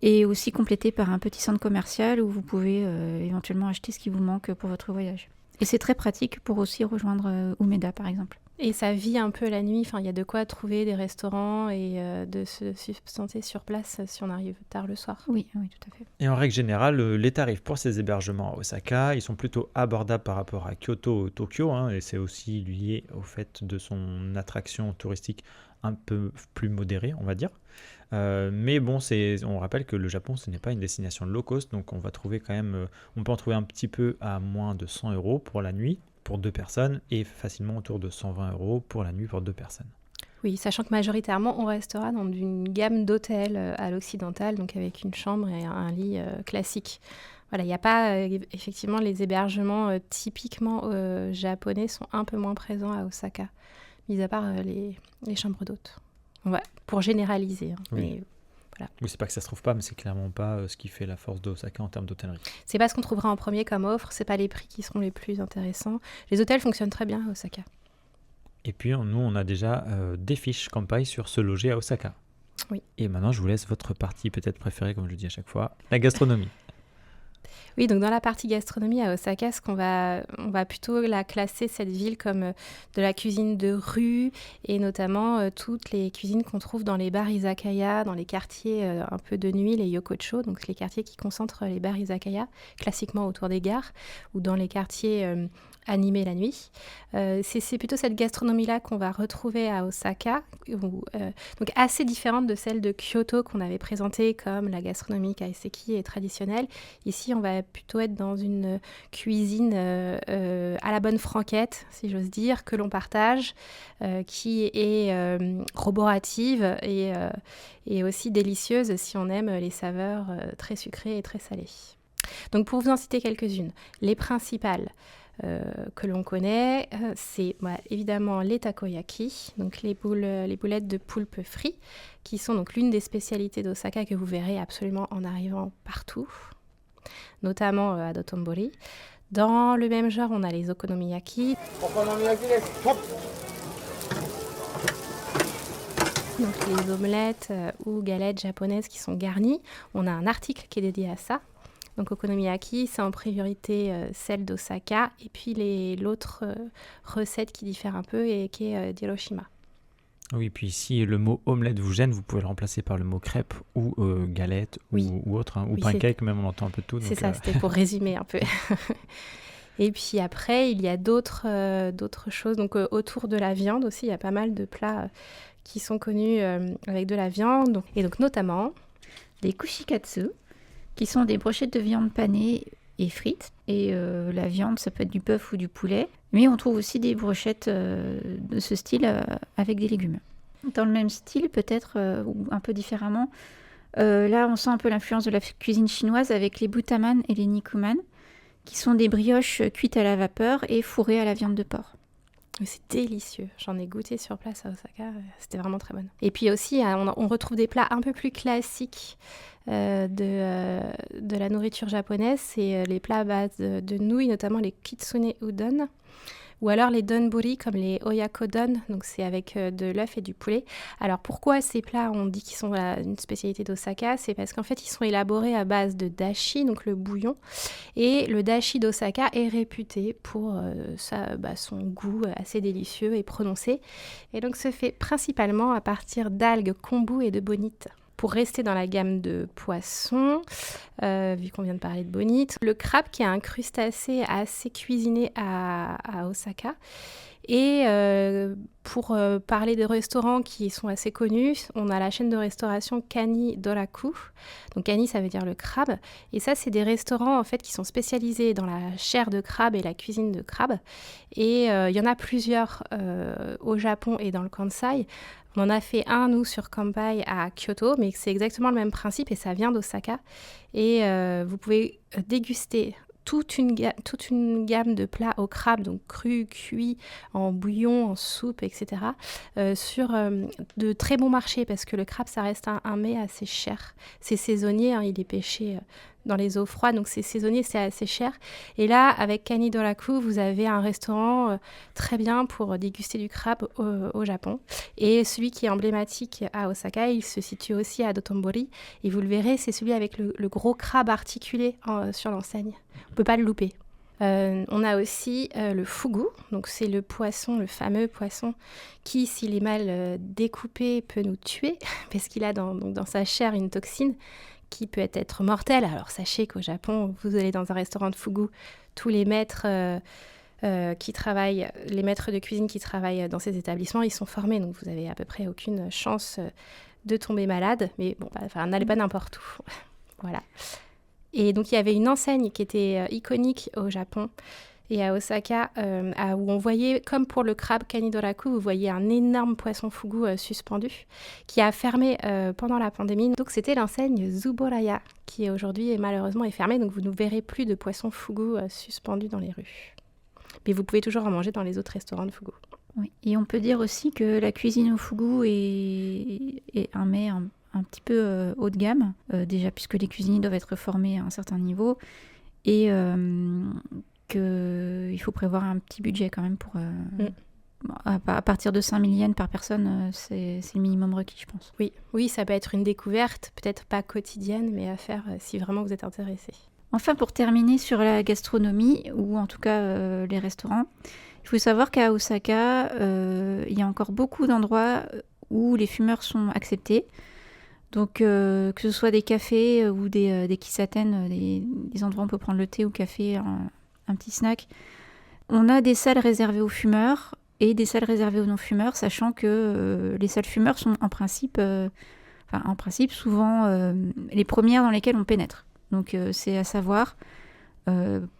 est aussi complétée par un petit centre commercial où vous pouvez éventuellement acheter ce qui vous manque pour votre voyage. Et c'est très pratique pour aussi rejoindre Umeda, par exemple. Et ça vit un peu la nuit. Enfin, il y a de quoi trouver des restaurants et de se substanter sur place si on arrive tard le soir. Oui, tout à fait. Et en règle générale, les tarifs pour ces hébergements à Osaka, ils sont plutôt abordables par rapport à Kyoto ou Tokyo, et c'est aussi lié au fait de son attraction touristique un peu plus modérée, on va dire. Mais bon, on rappelle que le Japon, ce n'est pas une destination low cost, donc on va trouver quand même, on peut en trouver un petit peu à moins de 100 € pour la nuit, pour 2 personnes, et facilement autour de 120 € pour la nuit pour 2 personnes. Oui, sachant que majoritairement, on restera dans une gamme d'hôtels à l'occidental, donc avec une chambre et un lit classique. Voilà, il n'y a pas, effectivement, les hébergements typiquement japonais sont un peu moins présents à Osaka, mis à part les chambres d'hôtes. Pour généraliser. Oui. Mais, voilà. Oui, c'est pas que ça se trouve pas, mais c'est clairement pas ce qui fait la force d'Osaka en termes d'hôtellerie. C'est pas ce qu'on trouvera en premier comme offre, c'est pas les prix qui seront les plus intéressants. Les hôtels fonctionnent très bien à Osaka. Et puis, nous, on a déjà des fiches Kampai sur se loger à Osaka. Oui. Et maintenant, je vous laisse votre partie peut-être préférée, comme je le dis à chaque fois, la gastronomie. Oui, donc dans la partie gastronomie à Osaka, on va plutôt la classer, cette ville, comme de la cuisine de rue et notamment toutes les cuisines qu'on trouve dans les bars izakaya, dans les quartiers un peu de nuit, les yokocho, donc les quartiers qui concentrent les bars izakaya, classiquement autour des gares, ou dans les quartiers animés la nuit. C'est plutôt cette gastronomie-là qu'on va retrouver à Osaka, donc assez différente de celle de Kyoto qu'on avait présentée comme la gastronomie kaiseki et traditionnelle. Ici, on va plutôt être dans une cuisine à la bonne franquette, si j'ose dire, que l'on partage, qui est roborative et aussi délicieuse si on aime les saveurs très sucrées et très salées. Donc pour vous en citer quelques-unes, les principales, que l'on connaît, c'est évidemment les takoyaki, donc les boulettes de poulpe frites, qui sont donc l'une des spécialités d'Osaka que vous verrez absolument en arrivant partout, notamment à Dotonbori. Dans le même genre, on a les okonomiyaki. Donc les omelettes ou galettes japonaises qui sont garnies. On a un article qui est dédié à ça. Donc okonomiyaki, c'est en priorité celle d'Osaka. Et puis l'autre recette qui diffère un peu et qui est d'Hiroshima. Oui, puis si le mot omelette vous gêne, vous pouvez le remplacer par le mot crêpe ou galette ou autre, hein, ou pancake, même on entend un peu de tout. C'est ça, c'était pour résumer un peu. Et puis après, il y a d'autres choses. Donc autour de la viande aussi, il y a pas mal de plats qui sont connus avec de la viande. Et donc notamment des kushikatsu, qui sont des brochettes de viande panée et frites. Et la viande, ça peut être du bœuf ou du poulet. Mais on trouve aussi des brochettes de ce style avec des légumes. Dans le même style, peut-être, ou un peu différemment, là, on sent un peu l'influence de la cuisine chinoise avec les butaman et les nikuman, qui sont des brioches cuites à la vapeur et fourrées à la viande de porc. C'est délicieux. J'en ai goûté sur place à Osaka. C'était vraiment très bon. Et puis aussi, on retrouve des plats un peu plus classiques de la nourriture japonaise. C'est les plats à base de nouilles, notamment les kitsune udon. Ou alors les donburi comme les oyakodon, donc c'est avec de l'œuf et du poulet. Alors pourquoi ces plats, on dit qu'ils sont une spécialité d'Osaka ? C'est parce qu'en fait ils sont élaborés à base de dashi, donc le bouillon. Et le dashi d'Osaka est réputé pour son goût assez délicieux et prononcé. Et donc se fait principalement à partir d'algues kombu et de bonite. Pour rester dans la gamme de poissons, vu qu'on vient de parler de bonite, le crabe qui est un crustacé assez cuisiné à Osaka. Et pour parler de restaurants qui sont assez connus, on a la chaîne de restauration Kani Doraku. Donc Kani, ça veut dire le crabe. Et ça, c'est des restaurants en fait qui sont spécialisés dans la chair de crabe et la cuisine de crabe. Et il y en a plusieurs au Japon et dans le Kansai. On en a fait un, nous, sur Kampai à Kyoto, mais c'est exactement le même principe et ça vient d'Osaka. Et vous pouvez déguster toute une gamme de plats au crabe, donc cru, cuit, en bouillon, en soupe, etc. Sur de très bons marchés, parce que le crabe, ça reste un mets assez cher. C'est saisonnier, il est pêché dans les eaux froides, donc c'est saisonnier, c'est assez cher. Et là, avec Kani Doraku, vous avez un restaurant très bien pour déguster du crabe au Japon. Et celui qui est emblématique à Osaka, il se situe aussi à Dotonbori. Et vous le verrez, c'est celui avec le gros crabe articulé sur l'enseigne. On ne peut pas le louper. On a aussi le fugu, donc c'est le fameux poisson qui, s'il est mal découpé, peut nous tuer, parce qu'il a dans sa chair une toxine qui peut être mortelle. Alors sachez qu'au Japon, vous allez dans un restaurant de fugu, tous les maîtres les maîtres de cuisine qui travaillent dans ces établissements, ils sont formés, donc vous avez à peu près aucune chance de tomber malade, mais bon, n'allez pas n'importe où. Voilà. Et donc il y avait une enseigne qui était iconique au Japon et à Osaka, où on voyait, comme pour le crabe Kani Doraku, vous voyez un énorme poisson fugu suspendu, qui a fermé pendant la pandémie. Donc c'était l'enseigne Zuboraya, qui aujourd'hui malheureusement est fermée, donc vous ne verrez plus de poisson fugu suspendu dans les rues. Mais vous pouvez toujours en manger dans les autres restaurants de fugu. Oui. Et on peut dire aussi que la cuisine au fugu est un mets un petit peu haut de gamme, déjà puisque les cuisiniers doivent être formés à un certain niveau, et qu'il faut prévoir un petit budget quand même pour... À partir de 5 000 yens par personne, c'est le minimum requis, je pense. Oui, ça peut être une découverte, peut-être pas quotidienne, mais à faire si vraiment vous êtes intéressé. Enfin, pour terminer sur la gastronomie, ou en tout cas les restaurants, il faut savoir qu'à Osaka, il y a encore beaucoup d'endroits où les fumeurs sont acceptés. Donc, que ce soit des cafés ou des kisaten, des endroits où on peut prendre le thé ou le café, un petit snack. On a des salles réservées aux fumeurs et des salles réservées aux non-fumeurs, sachant que les salles fumeurs sont en principe souvent les premières dans lesquelles on pénètre. Donc, c'est à savoir.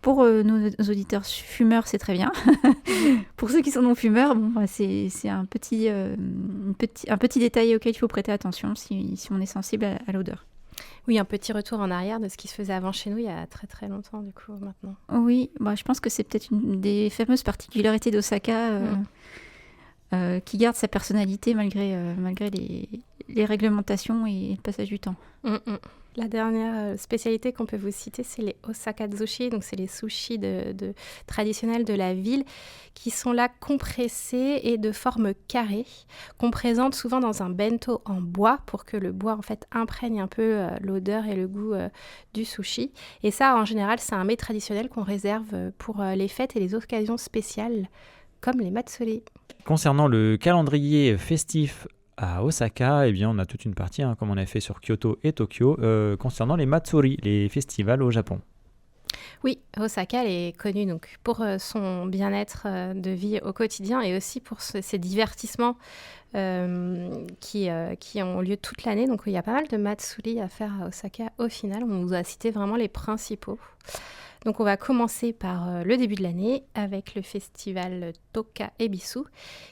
Pour nos auditeurs fumeurs, c'est très bien. Pour ceux qui sont non-fumeurs, c'est un petit détail auquel il faut prêter attention si on est sensible à l'odeur. Oui, un petit retour en arrière de ce qui se faisait avant chez nous il y a très très longtemps du coup maintenant. Oui, je pense que c'est peut-être une des fameuses particularités d'Osaka qui garde sa personnalité malgré les réglementations et le passage du temps. La dernière spécialité qu'on peut vous citer, c'est les osakazushi, donc c'est les sushis traditionnels de la ville, qui sont là compressés et de forme carrée, qu'on présente souvent dans un bento en bois pour que le bois en fait imprègne un peu l'odeur et le goût du sushi. Et ça, en général, c'est un mets traditionnel qu'on réserve pour les fêtes et les occasions spéciales, comme les matsuri. Concernant le calendrier festif à Osaka, eh bien, on a toute une partie, comme on a fait sur Kyoto et Tokyo, concernant les Matsuri, les festivals au Japon. Oui, Osaka elle est connue donc, pour son bien-être de vie au quotidien et aussi pour ses divertissements qui ont lieu toute l'année. Donc il y a pas mal de Matsuri à faire à Osaka au final. On vous a cité vraiment les principaux. Donc on va commencer par le début de l'année avec le festival Toka Ebisu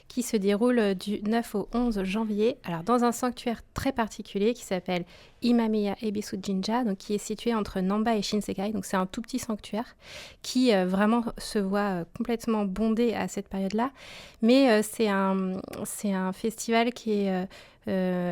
qui se déroule du 9 au 11 janvier. Alors dans un sanctuaire très particulier qui s'appelle Imamiya Ebisu Jinja, donc qui est situé entre Namba et Shinsekai. Donc c'est un tout petit sanctuaire qui vraiment se voit complètement bondé à cette période-là. Mais c'est un festival qui est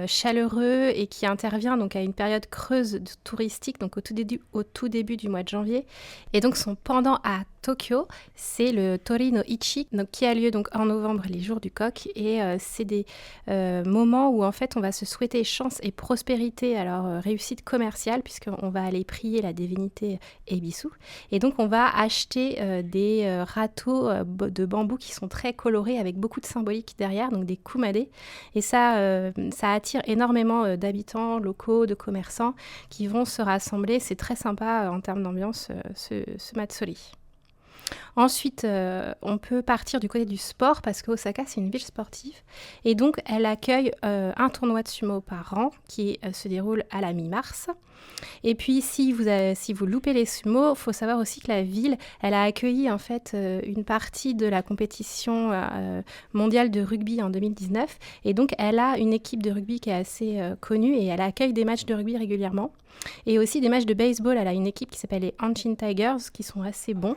chaleureux et qui intervient donc à une période creuse touristique, donc au tout début du mois de janvier. Et donc son pendant à Tokyo, c'est le Tori no Ichi, donc, qui a lieu donc en novembre, les jours du coq. Et c'est des moments où en fait on va se souhaiter chance et prospérité, alors réussite commerciale, puisqu'on va aller prier la divinité Ebisu. Et donc on va acheter des râteaux de bambou qui sont très colorés avec beaucoup de symbolique derrière, donc des kumade. Et ça attire énormément d'habitants locaux, de commerçants qui vont se rassembler. C'est très sympa en termes d'ambiance, ce Matsuri. Ensuite, on peut partir du côté du sport parce qu'Osaka, c'est une ville sportive. Et donc, elle accueille un tournoi de sumo par an qui se déroule à la mi-mars. Et puis, si vous loupez les sumo, il faut savoir aussi que la ville, elle a accueilli en fait une partie de la compétition mondiale de rugby en 2019. Et donc, elle a une équipe de rugby qui est assez connue et elle accueille des matchs de rugby régulièrement. Et aussi des matchs de baseball. Elle a une équipe qui s'appelle les Hanshin Tigers qui sont assez bons.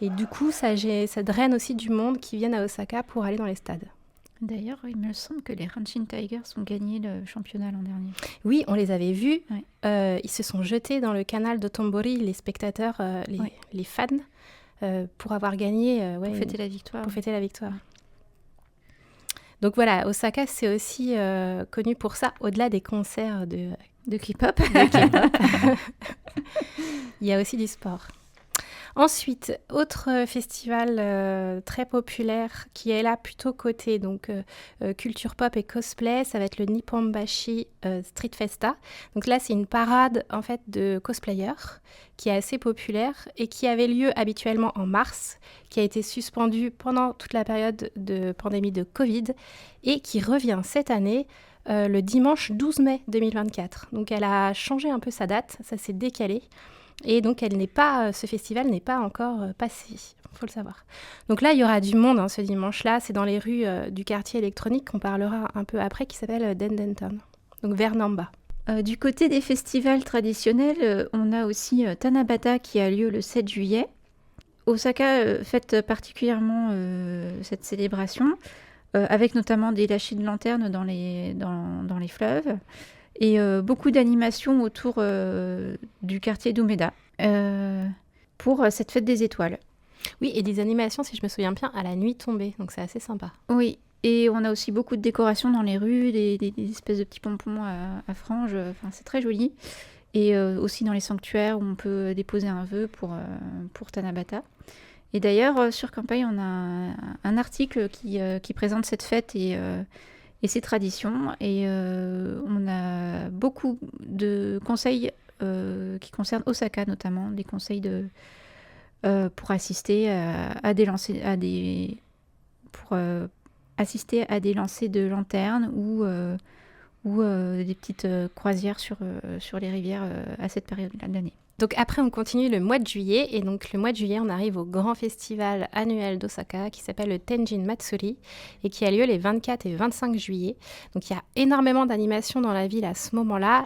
Et du coup, ça draine aussi du monde qui viennent à Osaka pour aller dans les stades. D'ailleurs, il me semble que les Hanshin Tigers ont gagné le championnat l'an dernier. Oui, on les avait vus. Ouais. Ils se sont jetés dans le canal d'Otombori, les spectateurs, les fans, pour avoir gagné. Pour fêter la victoire. Pour fêter la victoire. Donc voilà, Osaka, c'est aussi connu pour ça, au-delà des concerts de K-pop. Il y a aussi du sport. Ensuite, autre festival très populaire qui est là plutôt côté donc culture pop et cosplay, ça va être le Nipponbashi Street Festa. Donc là, c'est une parade en fait de cosplayers qui est assez populaire et qui avait lieu habituellement en mars, qui a été suspendue pendant toute la période de pandémie de Covid et qui revient cette année le dimanche 12 mai 2024. Donc elle a changé un peu sa date, ça s'est décalé. Et donc, ce festival n'est pas encore passé, il faut le savoir. Donc là, il y aura du monde ce dimanche-là. C'est dans les rues du quartier électronique qu'on parlera un peu après, qui s'appelle Dendenton, donc vers Namba. Du côté des festivals traditionnels, on a aussi Tanabata qui a lieu le 7 juillet. Osaka fête particulièrement cette célébration, avec notamment des lâchers de lanternes dans les fleuves. Et beaucoup d'animations autour du quartier d'Umeda pour cette fête des étoiles. Oui, et des animations, si je me souviens bien, à la nuit tombée, donc c'est assez sympa. Oui, et on a aussi beaucoup de décorations dans les rues, des espèces de petits pompons à franges, enfin, c'est très joli. Et aussi dans les sanctuaires où on peut déposer un vœu pour Tanabata. Et d'ailleurs, sur Kanpai, on a un article qui présente cette fête et ses traditions. Et on a beaucoup de conseils qui concernent Osaka, notamment des conseils pour assister à des lancers, assister à des lancers de lanternes ou des petites croisières sur les rivières à cette période-là de l'année. Donc après, on continue le mois de juillet. Et donc le mois de juillet, on arrive au grand festival annuel d'Osaka qui s'appelle le Tenjin Matsuri et qui a lieu les 24 et 25 juillet. Donc il y a énormément d'animations dans la ville à ce moment-là.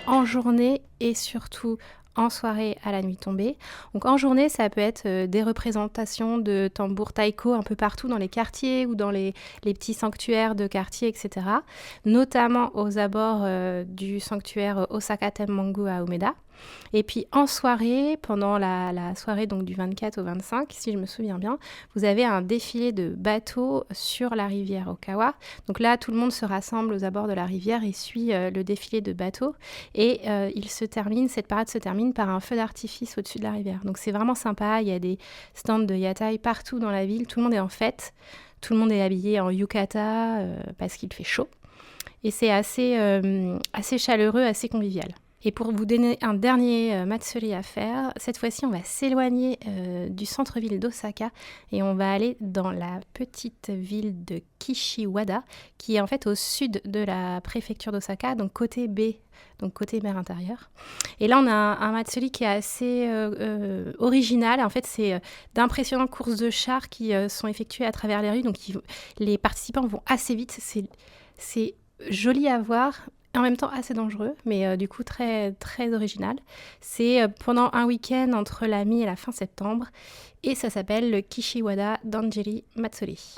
En journée et surtout en soirée à la nuit tombée. Donc en journée, ça peut être des représentations de tambour taiko un peu partout dans les quartiers ou dans les petits sanctuaires de quartier, etc. Notamment aux abords du sanctuaire Osaka Tenmongu à Umeda. Et puis en soirée, pendant la soirée donc du 24 au 25, si je me souviens bien, vous avez un défilé de bateaux sur la rivière Okawa. Donc là, tout le monde se rassemble aux abords de la rivière et suit le défilé de bateaux. Et cette parade se termine par un feu d'artifice au-dessus de la rivière. Donc c'est vraiment sympa, il y a des stands de yatai partout dans la ville, tout le monde est en fête, tout le monde est habillé en yukata parce qu'il fait chaud. Et c'est assez chaleureux, assez convivial. Et pour vous donner un dernier Matsuri à faire, cette fois-ci, on va s'éloigner du centre-ville d'Osaka et on va aller dans la petite ville de Kishiwada, qui est en fait au sud de la préfecture d'Osaka, donc côté baie, donc côté mer intérieure. Et là, on a un Matsuri qui est assez original. En fait, c'est d'impressionnantes courses de chars qui sont effectuées à travers les rues. Donc, les participants vont assez vite. C'est joli à voir. En même temps assez dangereux, mais du coup très, très original. C'est pendant un week-end entre la mi et la fin septembre, et ça s'appelle le Kishiwada Danjiri Matsuri.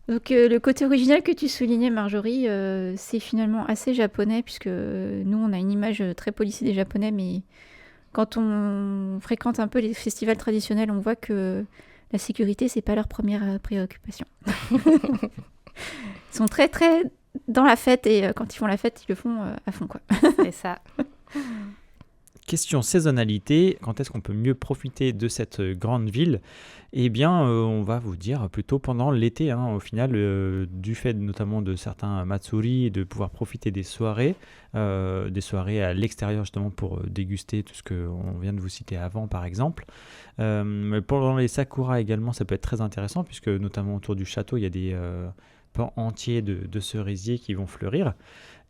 Donc le côté original que tu soulignais, Marjorie, c'est finalement assez japonais, puisque nous on a une image très policée des Japonais, mais quand on fréquente un peu les festivals traditionnels, on voit que la sécurité, c'est pas leur première préoccupation. Ils sont très très dans la fête, et quand ils font la fête, ils le font à fond, quoi. C'est ça. Question saisonnalité, quand est-ce qu'on peut mieux profiter de cette grande ville ? Eh bien, on va vous dire plutôt pendant l'été, au final, du fait notamment de certains matsuri, de pouvoir profiter des soirées à l'extérieur justement pour déguster tout ce qu'on vient de vous citer avant, par exemple. Mais pendant les sakura également, ça peut être très intéressant, puisque notamment autour du château, il y a des pans entiers de cerisiers qui vont fleurir.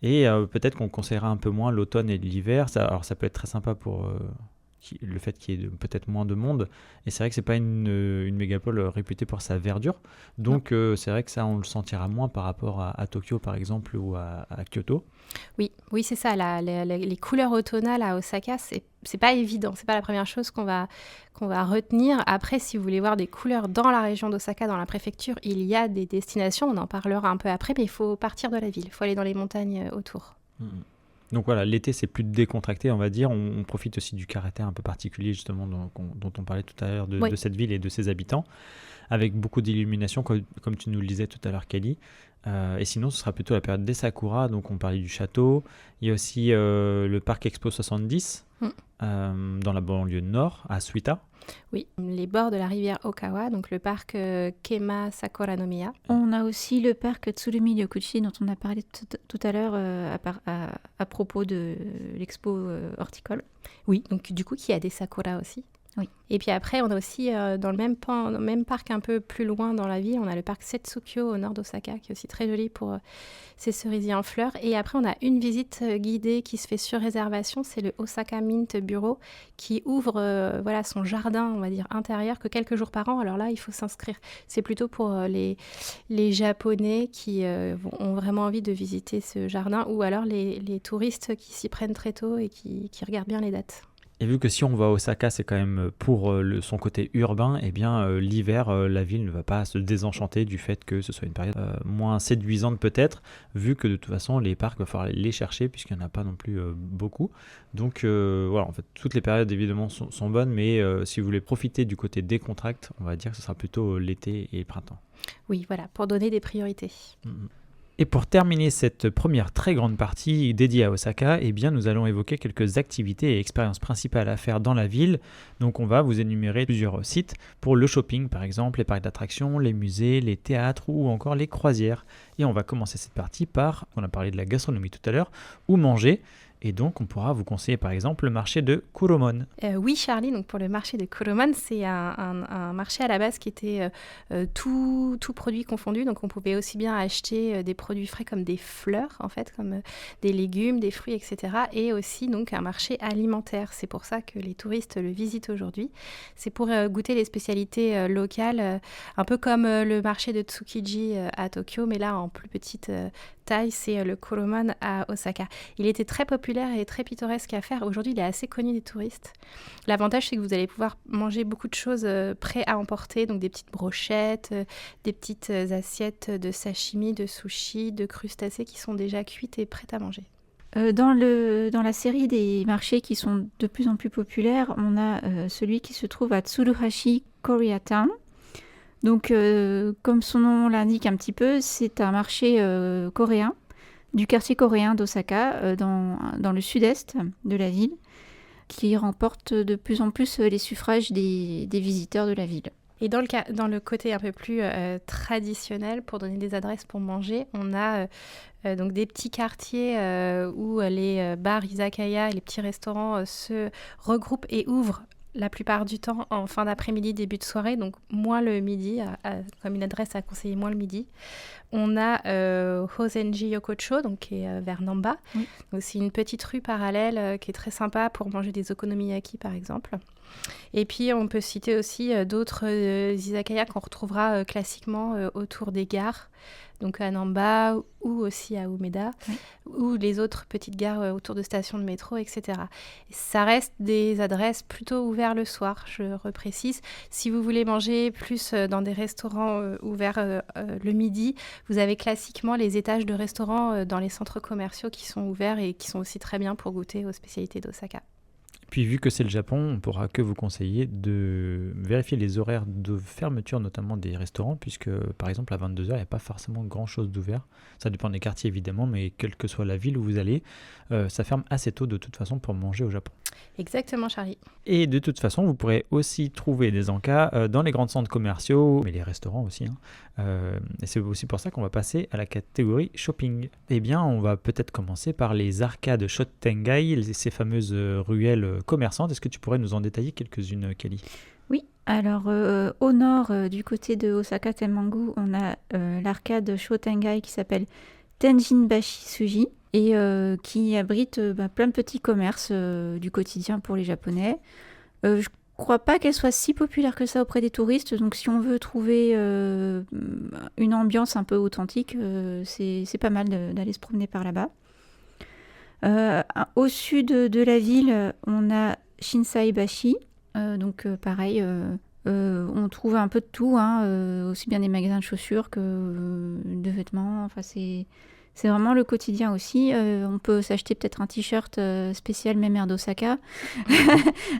Et peut-être qu'on conseillera un peu moins l'automne et l'hiver. Alors ça peut être très sympa pour le fait qu'il y ait peut-être moins de monde. Et c'est vrai que c'est pas une mégapole réputée pour sa verdure. Donc c'est vrai que ça, on le sentira moins par rapport à Tokyo, par exemple, ou à Kyoto. Oui, c'est ça. Les couleurs automnales à Osaka, c'est pas évident. C'est pas la première chose qu'on va retenir. Après, si vous voulez voir des couleurs dans la région d'Osaka, dans la préfecture, il y a des destinations. On en parlera un peu après, mais il faut partir de la ville. Il faut aller dans les montagnes autour. Donc voilà, l'été, c'est plus décontracté, on va dire. On profite aussi du caractère un peu particulier, justement, dont on parlait tout à l'heure de cette ville et de ses habitants, avec beaucoup d'illumination, comme tu nous le disais tout à l'heure, Kelly. Et sinon, ce sera plutôt la période des sakura. Donc, on parlait du château. Il y a aussi le parc Expo 70 dans la banlieue nord, à Suita. Oui, les bords de la rivière Okawa, donc le parc Kema Sakura no Miya. On a aussi le parc Tsurumi Ryokuchi dont on a parlé tout à l'heure à propos de l'expo horticole. Oui, donc du coup, qui a des sakura aussi. Oui. Et puis après, on a aussi dans le même parc un peu plus loin dans la ville, on a le parc Setsukyo au nord d'Osaka, qui est aussi très joli pour ses cerisiers en fleurs. Et après, on a une visite guidée qui se fait sur réservation, c'est le Osaka Mint Bureau, qui ouvre son jardin, on va dire, intérieur, que quelques jours par an. Alors là, il faut s'inscrire. C'est plutôt pour les Japonais qui ont vraiment envie de visiter ce jardin, ou alors les touristes qui s'y prennent très tôt et qui regardent bien les dates. Et vu que si on va à Osaka, c'est quand même pour son côté urbain, eh bien l'hiver, la ville ne va pas se désenchanter du fait que ce soit une période moins séduisante peut-être, vu que de toute façon les parcs, il va falloir les chercher puisqu'il n'y en a pas non plus beaucoup. Donc voilà, en fait, toutes les périodes évidemment sont bonnes, mais si vous voulez profiter du côté décontracté, on va dire que ce sera plutôt l'été et le printemps. Oui, voilà, pour donner des priorités. Et pour terminer cette première très grande partie dédiée à Osaka, eh bien nous allons évoquer quelques activités et expériences principales à faire dans la ville. Donc on va vous énumérer plusieurs sites pour le shopping par exemple, les parcs d'attractions, les musées, les théâtres ou encore les croisières. Et on va commencer cette partie par, on a parlé de la gastronomie tout à l'heure, où manger. Et donc, on pourra vous conseiller par exemple le marché de Kuromon. Oui, Charlie, donc pour le marché de Kuromon, c'est un marché à la base qui était tout produit confondu. Donc, on pouvait aussi bien acheter des produits frais comme des fleurs, en fait, comme des légumes, des fruits, etc. Et aussi donc un marché alimentaire. C'est pour ça que les touristes le visitent aujourd'hui. C'est pour goûter les spécialités locales, un peu comme le marché de Tsukiji à Tokyo, mais là en plus petite taille, c'est le Kuromon à Osaka. Il était très populaire et très pittoresque à faire. Aujourd'hui, il est assez connu des touristes. L'avantage, c'est que vous allez pouvoir manger beaucoup de choses prêtes à emporter, donc des petites brochettes, des petites assiettes de sashimi, de sushi, de crustacés qui sont déjà cuites et prêtes à manger. Dans la série des marchés qui sont de plus en plus populaires, on a celui qui se trouve à Tsuruhashi Koreatown. Donc, comme son nom l'indique un petit peu, c'est un marché coréen, du quartier coréen d'Osaka, dans le sud-est de la ville, qui remporte de plus en plus les suffrages des visiteurs de la ville. Et dans le côté un peu plus traditionnel, pour donner des adresses pour manger, on a donc des petits quartiers où les bars izakaya et les petits restaurants se regroupent et ouvrent la plupart du temps en fin d'après-midi, début de soirée, donc moins le midi, comme une adresse à conseiller moins le midi. On a Hozenji Yokocho, donc qui est vers Namba. Oui. Donc, c'est une petite rue parallèle qui est très sympa pour manger des okonomiyaki, par exemple. Et puis, on peut citer aussi d'autres izakaya qu'on retrouvera classiquement autour des gares, donc à Namba ou aussi à Umeda, oui. Ou les autres petites gares autour de stations de métro, etc. Ça reste des adresses plutôt ouvertes le soir, je reprécise. Si vous voulez manger plus dans des restaurants ouverts le midi, vous avez classiquement les étages de restaurants dans les centres commerciaux qui sont ouverts et qui sont aussi très bien pour goûter aux spécialités d'Osaka. Puis vu que c'est le Japon, on ne pourra que vous conseiller de vérifier les horaires de fermeture, notamment des restaurants, puisque par exemple à 22h, il n'y a pas forcément grand-chose d'ouvert. Ça dépend des quartiers évidemment, mais quelle que soit la ville où vous allez, ça ferme assez tôt de toute façon pour manger au Japon. Exactement, Charlie. Et de toute façon, vous pourrez aussi trouver des encas dans les grands centres commerciaux, mais les restaurants aussi. Et c'est aussi pour ça qu'on va passer à la catégorie shopping. Eh bien, on va peut-être commencer par les arcades Shotengai, ces fameuses ruelles commerçantes. Est-ce que tu pourrais nous en détailler quelques-unes, Kelly ? Oui, alors au nord, du côté de Osaka Tenmangu, on a l'arcade Shotengai qui s'appelle Tenjinbashi Suji et qui abrite plein de petits commerces du quotidien pour les Japonais. Je crois pas qu'elle soit si populaire que ça auprès des touristes, donc si on veut trouver une ambiance un peu authentique, c'est pas mal d'aller se promener par là-bas. Au sud de la ville, on a Shinsaibashi, donc pareil, on trouve un peu de tout, aussi bien des magasins de chaussures que de vêtements, enfin c'est vraiment le quotidien aussi. On peut s'acheter peut-être un t-shirt spécial Mémère d'Osaka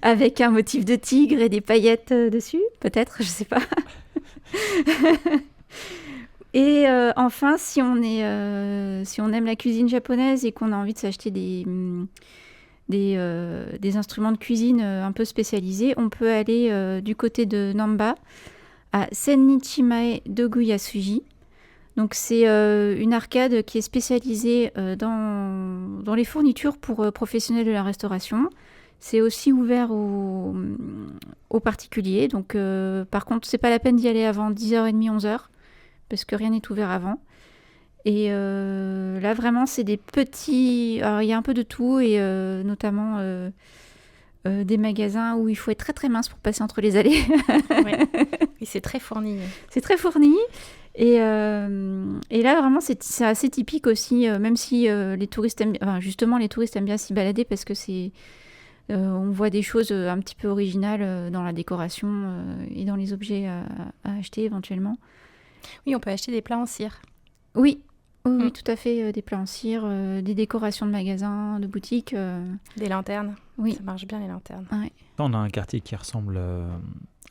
avec un motif de tigre et des paillettes dessus, peut-être, je sais pas. Et enfin, si on aime la cuisine japonaise et qu'on a envie de s'acheter des instruments de cuisine un peu spécialisés, on peut aller du côté de Namba à Sennichimae Doguyasuji. Donc c'est une arcade qui est spécialisée dans les fournitures pour professionnels de la restauration. C'est aussi ouvert aux particuliers. Donc par contre, c'est pas la peine d'y aller avant 10h30, 11h, parce que rien n'est ouvert avant. Et là, vraiment, c'est des petits... Alors, il y a un peu de tout, et notamment des magasins où il faut être très très mince pour passer entre les allées. Ouais. Oui, c'est très fourni. C'est très fourni. Et là, vraiment, c'est assez typique aussi, même si les touristes aiment, justement, les touristes aiment bien s'y balader parce que on voit des choses un petit peu originales dans la décoration et dans les objets à acheter éventuellement. Oui, on peut acheter des plats en cire. Oui, tout à fait, des plats en cire, des décorations de magasins, de boutiques. Des lanternes. Oui. Ça marche bien, les lanternes. Ouais. On a un quartier qui ressemble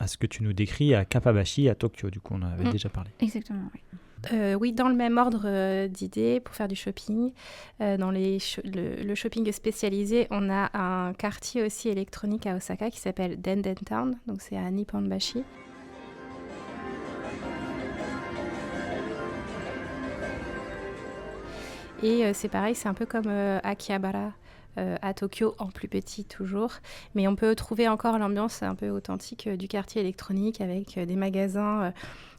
à ce que tu nous décris à Kappabashi, à Tokyo, du coup on en avait déjà parlé. Exactement, oui. Oui, dans le même ordre d'idées, pour faire du shopping, dans le shopping spécialisé, on a un quartier aussi électronique à Osaka qui s'appelle Denden Town, donc c'est à Nipponbashi. Et c'est pareil, c'est un peu comme Akihabara à Tokyo, en plus petit toujours. Mais on peut trouver encore l'ambiance un peu authentique du quartier électronique avec des magasins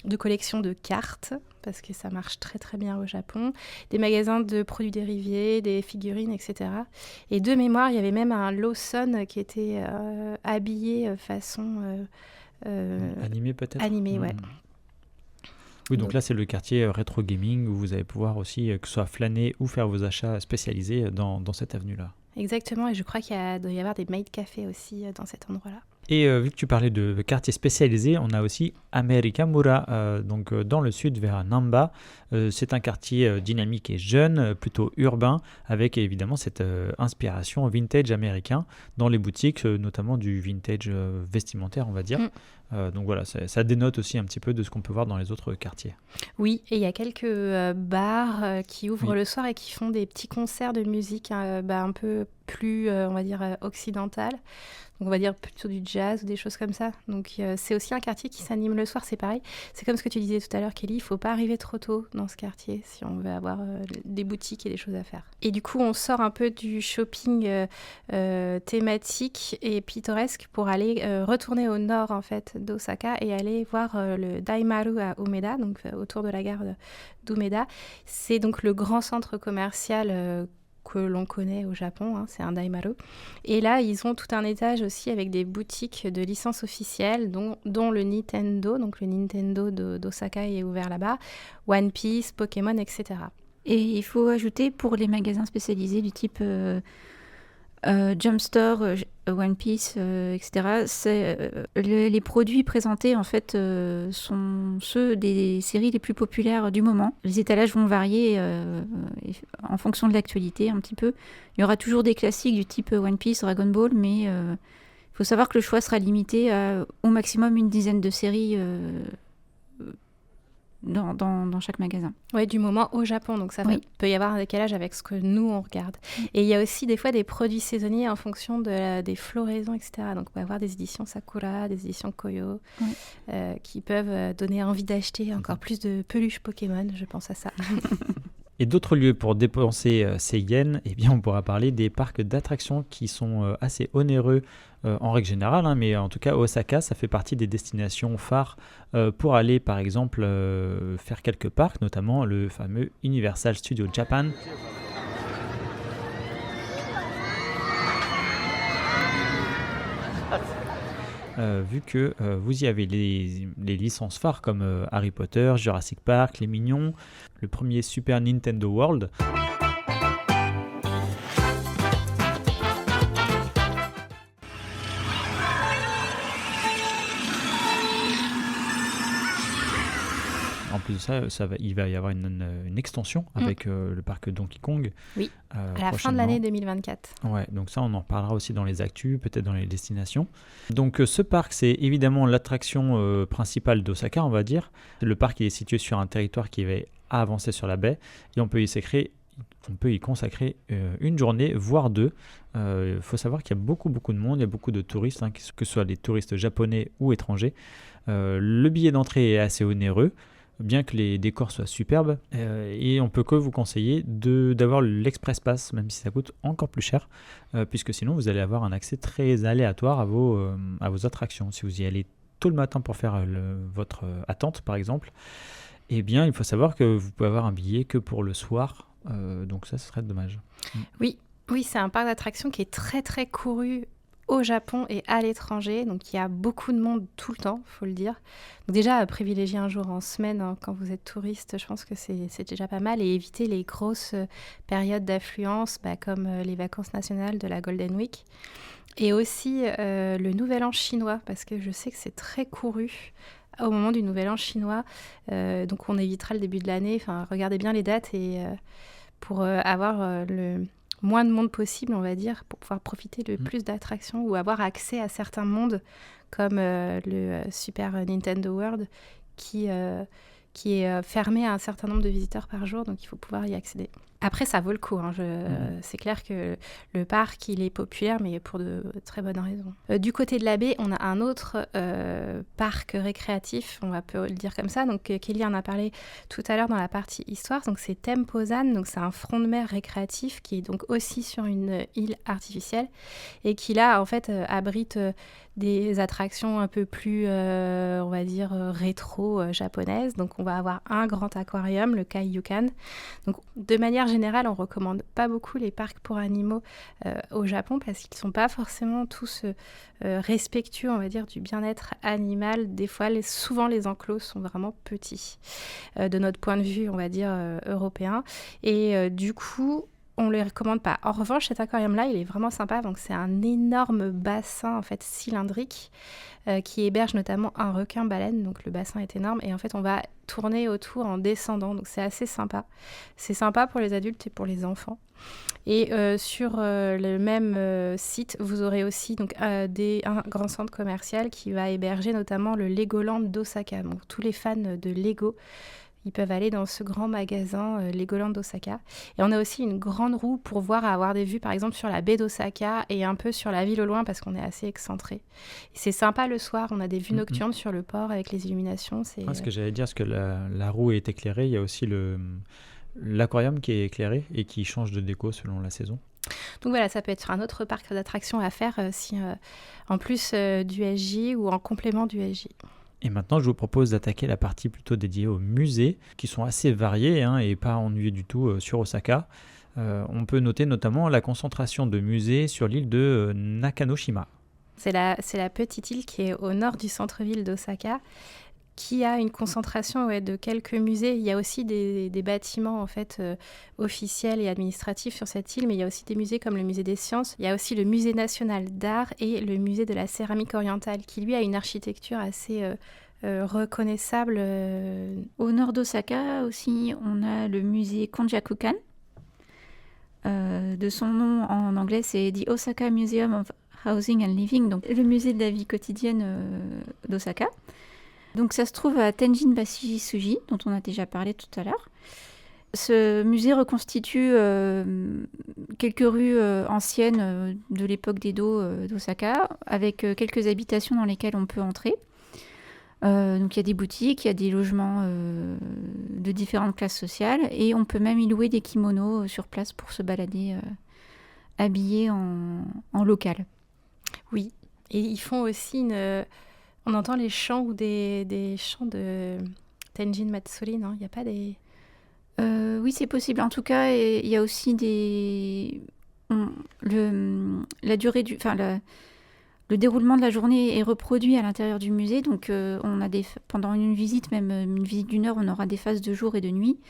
de collection de cartes, parce que ça marche très très bien au Japon, des magasins de produits dérivés, des figurines, etc. Et de mémoire, il y avait même un Lawson qui était habillé façon... Animé peut-être. Animé, ouais. Oui, donc là, c'est le quartier rétro gaming où vous allez pouvoir aussi, que ce soit flâner ou faire vos achats spécialisés dans cette avenue-là. Exactement, et je crois qu'il doit y avoir des maid cafés aussi dans cet endroit-là. Et vu que tu parlais de quartiers spécialisés, on a aussi Amerikamura, donc dans le sud vers Namba. C'est un quartier dynamique et jeune, plutôt urbain, avec évidemment cette inspiration vintage américain dans les boutiques, notamment du vintage vestimentaire, on va dire. Donc voilà, ça dénote aussi un petit peu de ce qu'on peut voir dans les autres quartiers. Oui, et il y a quelques bars qui ouvrent le soir et qui font des petits concerts de musique un peu plus, on va dire, occidentale. Donc on va dire plutôt du jazz ou des choses comme ça. Donc c'est aussi un quartier qui s'anime le soir, c'est pareil. C'est comme ce que tu disais tout à l'heure, Kelly, il ne faut pas arriver trop tôt dans ce quartier si on veut avoir des boutiques et des choses à faire. Et du coup, on sort un peu du shopping thématique et pittoresque pour aller retourner au nord en fait d'Osaka et aller voir le Daimaru à Umeda, donc autour de la gare d'Umeda. C'est donc le grand centre commercial que l'on connaît au Japon, c'est un Daimaru. Et là, ils ont tout un étage aussi avec des boutiques de licences officielles, dont le Nintendo, donc le Nintendo d'Osaka est ouvert là-bas, One Piece, Pokémon, etc. Et il faut ajouter pour les magasins spécialisés du type Jump Store, One Piece, etc. Les produits présentés en fait sont ceux des séries les plus populaires du moment. Les étalages vont varier en fonction de l'actualité un petit peu. Il y aura toujours des classiques du type One Piece, Dragon Ball, mais il faut savoir que le choix sera limité à au maximum une dizaine de séries dans chaque magasin. Oui, du moment au Japon, donc ça peut y avoir un décalage avec ce que nous, on regarde. Et il y a aussi des fois des produits saisonniers en fonction des floraisons, etc. Donc on va avoir des éditions Sakura, des éditions Koyo, qui peuvent donner envie d'acheter encore plus de peluches Pokémon, je pense à ça. Et d'autres lieux pour dépenser ces yens, eh bien on pourra parler des parcs d'attractions qui sont assez onéreux en règle générale, mais en tout cas Osaka, ça fait partie des destinations phares pour aller par exemple faire quelques parcs, notamment le fameux Universal Studios Japan. Vu que vous y avez les licences phares comme Harry Potter, Jurassic Park, Les Mignons, le premier Super Nintendo World. En plus de ça, il va y avoir une extension avec le parc Donkey Kong. Oui, à la fin de l'année 2024. Ouais, donc ça, on en reparlera aussi dans les actus, peut-être dans les destinations. Donc ce parc, c'est évidemment l'attraction principale d'Osaka, on va dire. Le parc il est situé sur un territoire qui va avancer sur la baie et on peut y consacrer une journée, voire deux. Il faut savoir qu'il y a beaucoup de monde, il y a beaucoup de touristes, que ce soit des touristes japonais ou étrangers. Le billet d'entrée est assez onéreux, bien que les décors soient superbes, et on peut que vous conseiller d'avoir l'Express Pass, même si ça coûte encore plus cher, puisque sinon vous allez avoir un accès très aléatoire à vos attractions. Si vous y allez tôt le matin pour faire votre attente par exemple, eh bien il faut savoir que vous pouvez avoir un billet que pour le soir, donc ça ce serait dommage. Oui, c'est un parc d'attractions qui est très très couru au Japon et à l'étranger, donc il y a beaucoup de monde tout le temps, il faut le dire. Donc déjà, privilégier un jour en semaine quand vous êtes touriste, je pense que c'est déjà pas mal, et éviter les grosses périodes d'affluence comme les vacances nationales de la Golden Week. Et aussi le Nouvel An chinois, parce que je sais que c'est très couru au moment du Nouvel An chinois, donc on évitera le début de l'année. Enfin, regardez bien les dates et pour avoir le moins de monde possible, on va dire, pour pouvoir profiter de plus d'attractions ou avoir accès à certains mondes comme le Super Nintendo World qui est fermé à un certain nombre de visiteurs par jour, donc il faut pouvoir y accéder. Après, ça vaut le coup. C'est clair que le parc, il est populaire, mais pour de très bonnes raisons. Du côté de la baie, on a un autre parc récréatif, on peut le dire comme ça. Donc, Kelly en a parlé tout à l'heure dans la partie histoire. Donc, c'est Tembozan. Donc, c'est un front de mer récréatif qui est donc aussi sur une île artificielle et qui, là, en fait, abrite des attractions un peu plus, on va dire, rétro japonaises. Donc, on va avoir un grand aquarium, le Kaiyukan. Donc, de manière générale, on recommande pas beaucoup les parcs pour animaux au Japon parce qu'ils sont pas forcément tous respectueux, on va dire, du bien-être animal. Des fois, souvent, les enclos sont vraiment petits de notre point de vue, on va dire, européen. Et du coup, on ne les recommande pas. En revanche, cet aquarium-là, il est vraiment sympa. Donc, c'est un énorme bassin, en fait, cylindrique, qui héberge notamment un requin-baleine. Donc, le bassin est énorme. Et en fait, on va tourner autour en descendant. Donc, c'est assez sympa. C'est sympa pour les adultes et pour les enfants. Et sur le même site, vous aurez aussi donc, un grand centre commercial qui va héberger notamment le Legoland d'Osaka. Donc, tous les fans de Lego, ils peuvent aller dans ce grand magasin Legoland d'Osaka. Et on a aussi une grande roue pour avoir des vues, par exemple, sur la baie d'Osaka et un peu sur la ville au loin, parce qu'on est assez excentré. Et c'est sympa le soir, on a des vues nocturnes sur le port avec les illuminations. Ce que j'allais dire, c'est que la roue est éclairée, il y a aussi l'aquarium qui est éclairé et qui change de déco selon la saison. Donc voilà, ça peut être un autre parc d'attractions à faire en plus du SJ ou en complément du SJ. Et maintenant, je vous propose d'attaquer la partie plutôt dédiée aux musées, qui sont assez variés et pas ennuyés du tout sur Osaka. On peut noter notamment la concentration de musées sur l'île de Nakanoshima. C'est la petite île qui est au nord du centre-ville d'Osaka, qui a une concentration de quelques musées. Il y a aussi des bâtiments en fait, officiels et administratifs sur cette île, mais il y a aussi des musées comme le musée des sciences. Il y a aussi le musée national d'art et le musée de la céramique orientale, qui lui a une architecture assez reconnaissable. Au nord d'Osaka aussi, on a le musée Konjakukan. De son nom en anglais, c'est The Osaka Museum of Housing and Living, donc le musée de la vie quotidienne d'Osaka. Donc ça se trouve à Tenjin-Bashi-Suji, dont on a déjà parlé tout à l'heure. Ce musée reconstitue quelques rues anciennes de l'époque d'Edo d'Osaka, avec quelques habitations dans lesquelles on peut entrer. Donc il y a des boutiques, il y a des logements de différentes classes sociales, et on peut même y louer des kimonos sur place pour se balader habillé en local. Oui, et ils font aussi on entend les chants ou des chants de Tenjin Matsuri, non ? Il n'y a pas des... Oui, c'est possible. En tout cas, il y a aussi la durée le déroulement de la journée est reproduit à l'intérieur du musée. Donc, on a pendant une visite, même une visite d'1 heure, on aura des phases de jour et de nuit.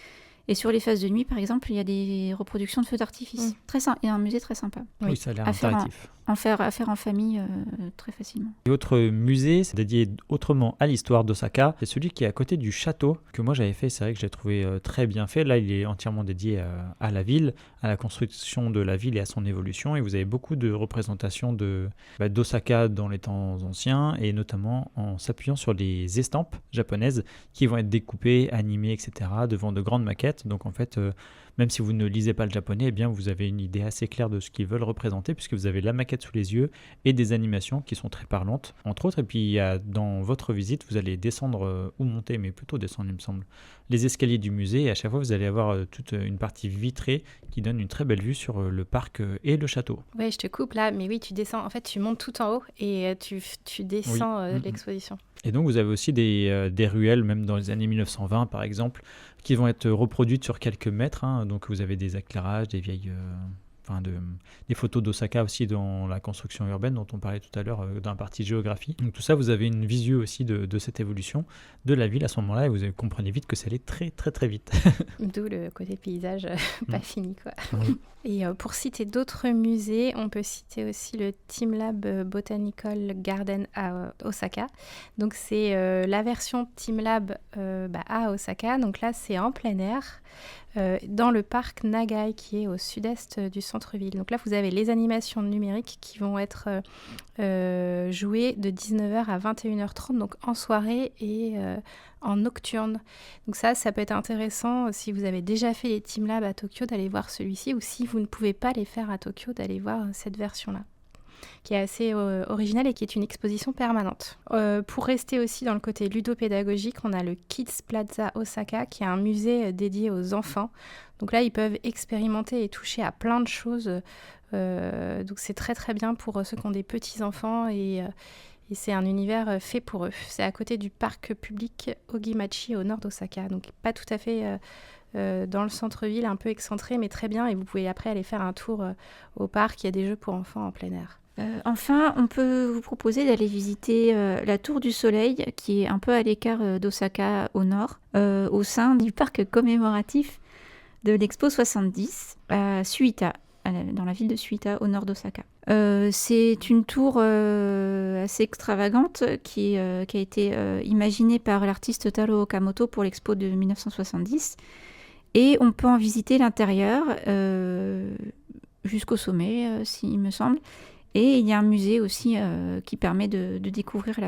Et sur les phases de nuit, par exemple, il y a des reproductions de feux d'artifice. Et un musée très sympa. Oui, ça a l'air interactif. À faire en famille très facilement. Et autre musée, c'est dédié autrement à l'histoire d'Osaka, c'est celui qui est à côté du château, que moi j'avais fait, c'est vrai que je l'ai trouvé très bien fait. Là, il est entièrement dédié à la ville, à la construction de la ville et à son évolution. Et vous avez beaucoup de représentations d'Osaka dans les temps anciens, et notamment en s'appuyant sur les estampes japonaises qui vont être découpées, animées, etc., devant de grandes maquettes. Donc en fait, même si vous ne lisez pas le japonais, eh bien, vous avez une idée assez claire de ce qu'ils veulent représenter, puisque vous avez la maquette sous les yeux et des animations qui sont très parlantes, entre autres. Et puis dans votre visite, vous allez descendre ou monter, mais plutôt descendre, il me semble, les escaliers du musée, et à chaque fois, vous allez avoir toute une partie vitrée qui donne une très belle vue sur le parc et le château. Oui, je te coupe là, mais oui, tu descends, en fait, tu montes tout en haut et tu descends l'exposition. Et donc, vous avez aussi des ruelles, même dans les années 1920, par exemple, qui vont être reproduites sur quelques mètres. Donc, vous avez des éclairages, des vieilles... des photos d'Osaka aussi dans la construction urbaine dont on parlait tout à l'heure dans la partie géographie. Donc tout ça, vous avez une visu aussi de cette évolution de la ville à ce moment-là, et vous comprenez vite que ça allait très très très vite. D'où le côté paysage pas fini, quoi. Oui. Et pour citer d'autres musées, on peut citer aussi le TeamLab Botanical Garden à Osaka. Donc c'est la version TeamLab à Osaka. Donc là, c'est en plein air. dans le parc Nagai qui est au sud-est du centre-ville. Donc là, vous avez les animations numériques qui vont être jouées de 19h à 21h30, donc en soirée et en nocturne. Donc ça peut être intéressant si vous avez déjà fait les Team Lab à Tokyo d'aller voir celui-ci, ou si vous ne pouvez pas les faire à Tokyo, d'aller voir cette version-là, qui est assez originale et qui est une exposition permanente. Pour rester aussi dans le côté ludopédagogique, on a le Kids Plaza Osaka, qui est un musée dédié aux enfants. Donc là, ils peuvent expérimenter et toucher à plein de choses. Donc c'est très très bien pour ceux qui ont des petits-enfants et c'est un univers fait pour eux. C'est à côté du parc public Ogimachi au nord d'Osaka, donc pas tout à fait dans le centre-ville, un peu excentré, mais très bien. Et vous pouvez après aller faire un tour au parc, il y a des jeux pour enfants en plein air. Enfin, on peut vous proposer d'aller visiter la Tour du Soleil, qui est un peu à l'écart d'Osaka au nord, au sein du parc commémoratif de l'Expo 70 à Suita, dans la ville de Suita, au nord d'Osaka. C'est une tour assez extravagante qui a été imaginée par l'artiste Taro Okamoto pour l'Expo de 1970. Et on peut en visiter l'intérieur jusqu'au sommet, s'il me semble. Et il y a un musée aussi qui permet de découvrir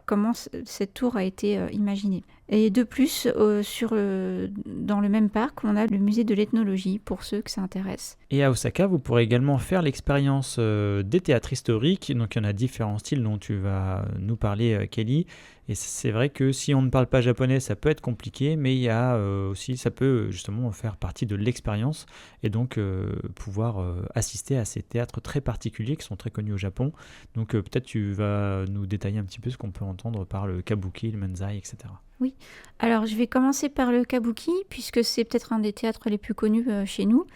comment cette tour a été imaginée. Et de plus, dans le même parc, on a le musée de l'ethnologie, pour ceux que ça intéresse. Et à Osaka, vous pourrez également faire l'expérience des théâtres historiques. Donc il y en a différents styles dont tu vas nous parler, Kelly. Et c'est vrai que si on ne parle pas japonais, ça peut être compliqué, mais il y a aussi, ça peut justement faire partie de l'expérience et donc pouvoir assister à ces théâtres très particuliers qui sont très connus au Japon. Donc peut-être tu vas nous détailler un petit peu ce qu'on peut entendre par le kabuki, le manzai, etc. Oui, alors je vais commencer par le kabuki, puisque c'est peut-être un des théâtres les plus connus chez nous.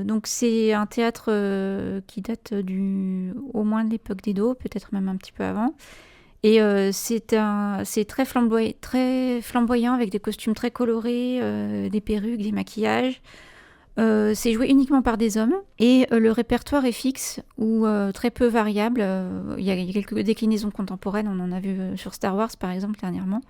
Donc c'est un théâtre qui date au moins de l'époque d'Edo, peut-être même un petit peu avant. Et c'est très flamboyant avec des costumes très colorés, des perruques, des maquillages. C'est joué uniquement par des hommes et le répertoire est fixe ou très peu variable. Il y a quelques déclinaisons contemporaines, on en a vu sur Star Wars par exemple dernièrement.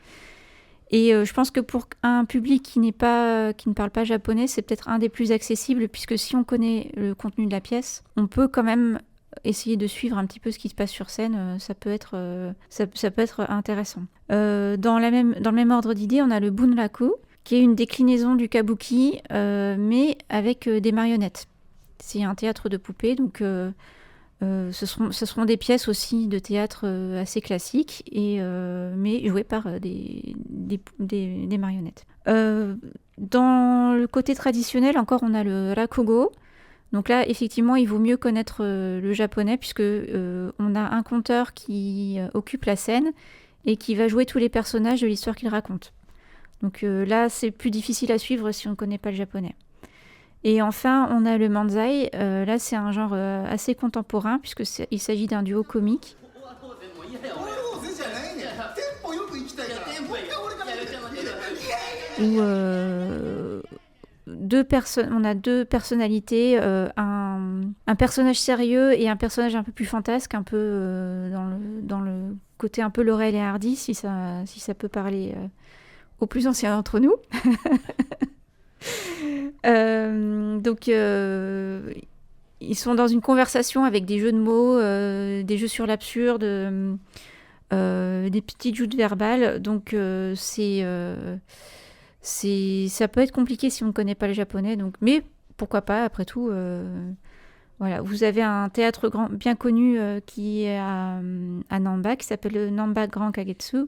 Et je pense que pour un public qui ne parle pas japonais, c'est peut-être un des plus accessibles, puisque si on connaît le contenu de la pièce, on peut quand même essayer de suivre un petit peu ce qui se passe sur scène. Ça peut être intéressant. Dans le même ordre d'idée, on a le bunraku, qui est une déclinaison du kabuki, mais avec des marionnettes. C'est un théâtre de poupées, donc ce seront des pièces aussi de théâtre assez classiques, mais jouées par des marionnettes. Dans le côté traditionnel, encore, on a le rakugo. Donc là, effectivement, il vaut mieux connaître le japonais, puisque on a un conteur qui occupe la scène et qui va jouer tous les personnages de l'histoire qu'il raconte. Donc là, c'est plus difficile à suivre si on ne connaît pas le japonais. Et enfin, on a le manzai. Là, c'est un genre assez contemporain, puisqu'il s'agit d'un duo comique. Où on a deux personnalités, un personnage sérieux et un personnage un peu plus fantasque, un peu dans le côté un peu Laurel et Hardy, si ça peut parler aux plus anciens d'entre nous. Donc ils sont dans une conversation avec des jeux de mots, des jeux sur l'absurde, des petites joutes verbales. Donc ça peut être compliqué si on ne connaît pas le japonais. Mais pourquoi pas, après tout. Voilà. Vous avez un théâtre bien connu qui est à Namba, qui s'appelle le Namba Grand Kagetsu,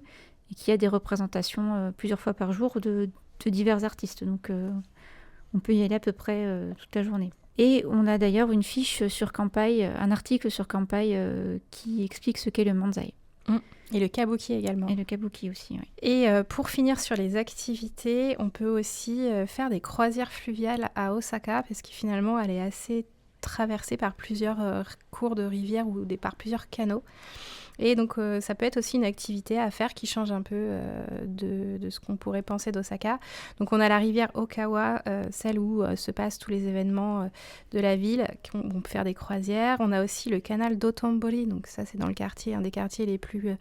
et qui a des représentations plusieurs fois par jour de divers artistes. Donc on peut y aller à peu près toute la journée. Et on a d'ailleurs une fiche sur Kanpai, un article sur Kanpai qui explique ce qu'est le manzai. Et le kabuki également. Et le kabuki aussi, oui. Et pour finir sur les activités, on peut aussi faire des croisières fluviales à Osaka, parce que finalement, elle est assez traversée par plusieurs cours de rivière ou par plusieurs canaux. Et donc, ça peut être aussi une activité à faire qui change un peu de ce qu'on pourrait penser d'Osaka. Donc, on a la rivière Okawa, celle où se passent tous les événements de la ville. On peut faire des croisières. On a aussi le canal d'Otombori. Donc, ça, c'est dans le quartier, un des quartiers les plus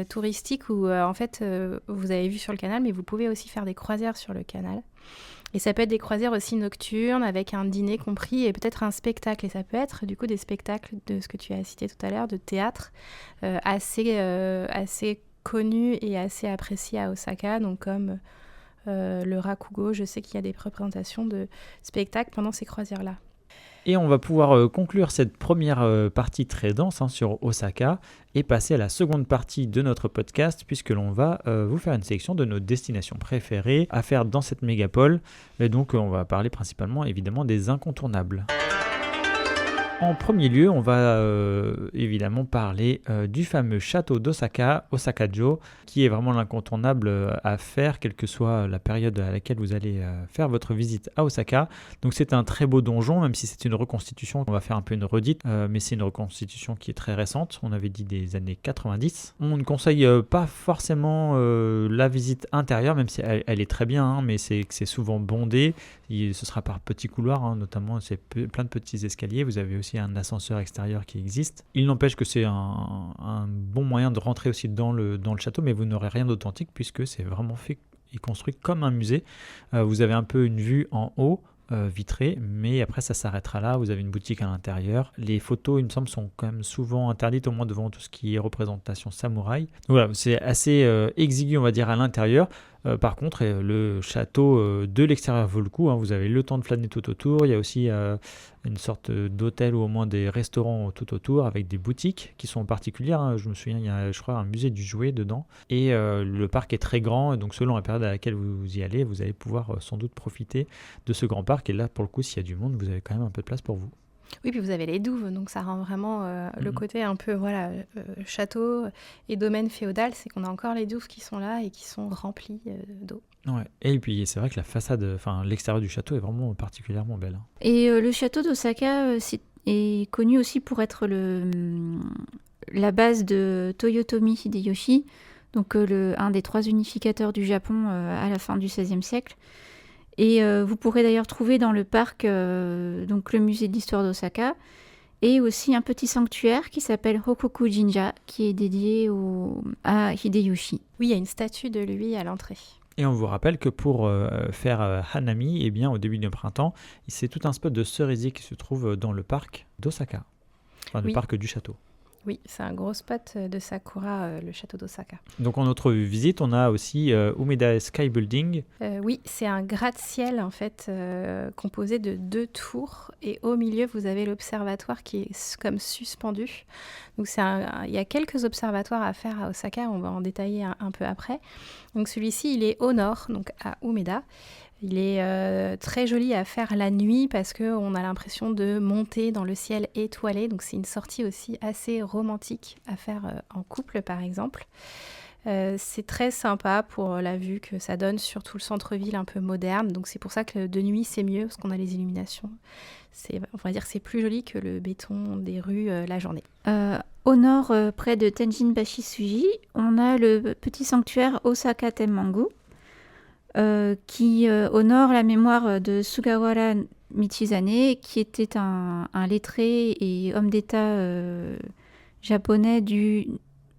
touristiques où, en fait, vous avez vu sur le canal, mais vous pouvez aussi faire des croisières sur le canal. Et ça peut être des croisières aussi nocturnes avec un dîner compris et peut-être un spectacle. Et ça peut être du coup des spectacles de ce que tu as cité tout à l'heure, de théâtre, assez connus et assez appréciés à Osaka. Donc comme le Rakugo, je sais qu'il y a des représentations de spectacles pendant ces croisières-là. Et on va pouvoir conclure cette première partie très dense sur Osaka et passer à la seconde partie de notre podcast puisque l'on va vous faire une sélection de nos destinations préférées à faire dans cette mégapole. Et donc on va parler principalement évidemment des incontournables. En premier lieu, on va évidemment parler du fameux château d'Osaka, Osaka-jo, qui est vraiment l'incontournable à faire, quelle que soit la période à laquelle vous allez faire votre visite à Osaka. Donc c'est un très beau donjon, même si c'est une reconstitution, on va faire un peu une redite, mais c'est une reconstitution qui est très récente, on avait dit des années 90. On ne conseille pas forcément la visite intérieure, même si elle est très bien, mais c'est que c'est souvent bondé, ce sera par petits couloirs, notamment c'est plein de petits escaliers, vous avez aussi un ascenseur extérieur qui existe. Il n'empêche que c'est un bon moyen de rentrer aussi dans le château, mais vous n'aurez rien d'authentique puisque c'est vraiment fait et construit comme un musée. Vous avez un peu une vue en haut, vitrée, mais après ça s'arrêtera là, vous avez une boutique à l'intérieur. Les photos, il me semble, sont quand même souvent interdites, au moins devant tout ce qui est représentation samouraï. Donc voilà, c'est assez exigu, on va dire, à l'intérieur. Par contre, le château de l'extérieur vaut le coup, vous avez le temps de flâner tout autour. Il y a aussi une sorte d'hôtel ou au moins des restaurants tout autour avec des boutiques qui sont particulières. Je me souviens, il y a, je crois, un musée du jouet dedans. Et le parc est très grand, et donc selon la période à laquelle vous y allez, vous allez pouvoir sans doute profiter de ce grand parc. Et là, pour le coup, s'il y a du monde, vous avez quand même un peu de place pour vous. Oui, puis vous avez les douves, donc ça rend vraiment le côté un peu château et domaine féodal, c'est qu'on a encore les douves qui sont là et qui sont remplies d'eau. Ouais. Et puis c'est vrai que la façade, l'extérieur du château est vraiment particulièrement belle. Et le château d'Osaka est connu aussi pour être la base de Toyotomi Hideyoshi, donc un des 3 unificateurs du Japon à la fin du XVIe siècle. Et vous pourrez d'ailleurs trouver dans le parc donc le musée de l'histoire d'Osaka et aussi un petit sanctuaire qui s'appelle Hokoku Jinja qui est dédié à Hideyoshi. Oui, il y a une statue de lui à l'entrée. Et on vous rappelle que pour faire Hanami, au début du printemps, c'est tout un spot de cerisier qui se trouve dans le parc d'Osaka, le parc du château. Oui, c'est un gros spot de Sakura, le château d'Osaka. Donc en autre visite, on a aussi Umeda Sky Building. Oui, c'est un gratte-ciel en fait composé de 2 tours et au milieu vous avez l'observatoire qui est comme suspendu. Donc il y a quelques observatoires à faire à Osaka, on va en détailler un peu après. Donc celui-ci il est au nord, donc à Umeda. Il est très joli à faire la nuit parce qu'on a l'impression de monter dans le ciel étoilé. Donc c'est une sortie aussi assez romantique à faire en couple par exemple. C'est très sympa pour la vue que ça donne sur tout le centre-ville un peu moderne. Donc c'est pour ça que de nuit c'est mieux parce qu'on a les illuminations. On va dire que c'est plus joli que le béton des rues la journée. Au nord, près de Tenjin-Bashi-Suji, on a le petit sanctuaire Osaka Tenmangu. Qui honore la mémoire de Sugawara Michizane, qui était un lettré et homme d'État japonais du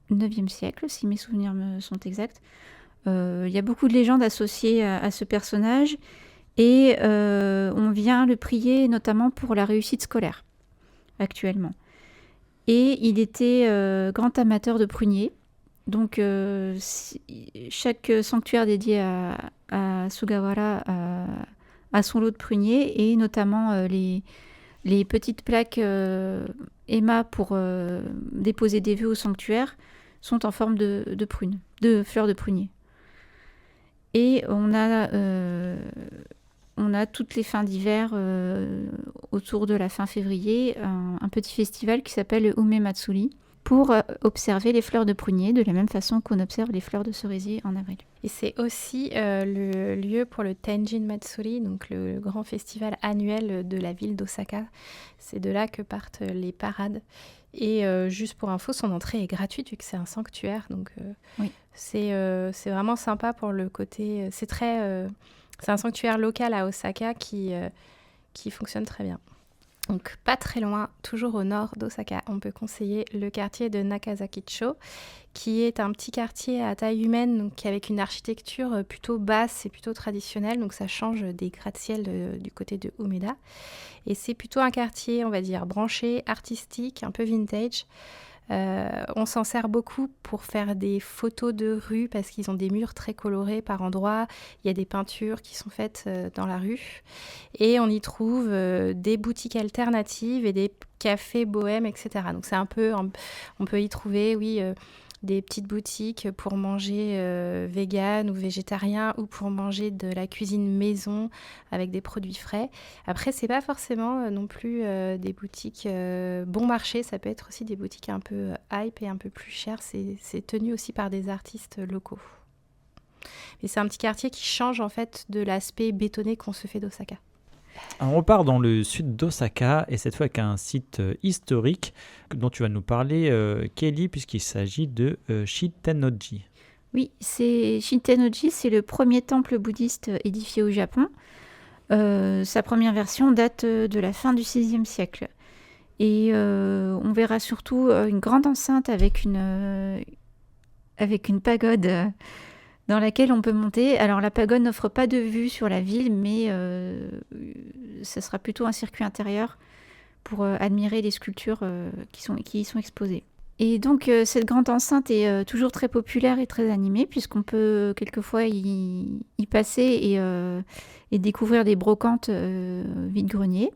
9e siècle, si mes souvenirs sont exacts. Il y a beaucoup de légendes associées à ce personnage, et on vient le prier notamment pour la réussite scolaire, actuellement. Et il était grand amateur de pruniers. Donc, chaque sanctuaire dédié à Sugawara a son lot de pruniers et notamment les petites plaques EMA pour déposer des vœux au sanctuaire sont en forme de prunes, de fleurs de prunier. Et on a toutes les fins d'hiver, autour de la fin février, un petit festival qui s'appelle le Ume Matsuri, pour observer les fleurs de prunier de la même façon qu'on observe les fleurs de cerisier en avril. Et c'est aussi le lieu pour le Tenjin Matsuri, donc le grand festival annuel de la ville d'Osaka. C'est de là que partent les parades Et juste pour info, son entrée est gratuite vu que c'est un sanctuaire. Donc Oui. c'est vraiment sympa pour le côté... c'est un sanctuaire local à Osaka qui fonctionne très bien. Donc pas très loin, toujours au nord d'Osaka, on peut conseiller le quartier de Nakazakicho, qui est un petit quartier à taille humaine, donc avec une architecture plutôt basse et plutôt traditionnelle, donc ça change des gratte-ciel du côté de Umeda. Et c'est plutôt un quartier, on va dire, branché, artistique, un peu vintage. On s'en sert beaucoup pour faire des photos de rue parce qu'ils ont des murs très colorés par endroits. Il y a des peintures qui sont faites dans la rue. Et on y trouve des boutiques alternatives et des cafés bohèmes, etc. Donc c'est on peut y trouver, oui, des petites boutiques pour manger vegan ou végétarien ou pour manger de la cuisine maison avec des produits frais. Après, c'est pas forcément non plus des boutiques bon marché, ça peut être aussi des boutiques un peu hype et un peu plus chères. C'est tenu aussi par des artistes locaux. Mais c'est un petit quartier qui change en fait de l'aspect bétonné qu'on se fait d'Osaka. On repart dans le sud d'Osaka et cette fois avec un site historique dont tu vas nous parler, Kelly, puisqu'il s'agit de Shitennoji. Oui, Shitennoji, c'est le premier temple bouddhiste édifié au Japon. Sa première version date de la fin du XVIe siècle. Et on verra surtout une grande enceinte avec une pagode dans laquelle on peut monter. Alors la pagode n'offre pas de vue sur la ville, mais ça sera plutôt un circuit intérieur pour admirer les sculptures qui y sont exposées. Et donc cette grande enceinte est toujours très populaire et très animée, puisqu'on peut quelquefois y passer et découvrir des brocantes vide-greniers.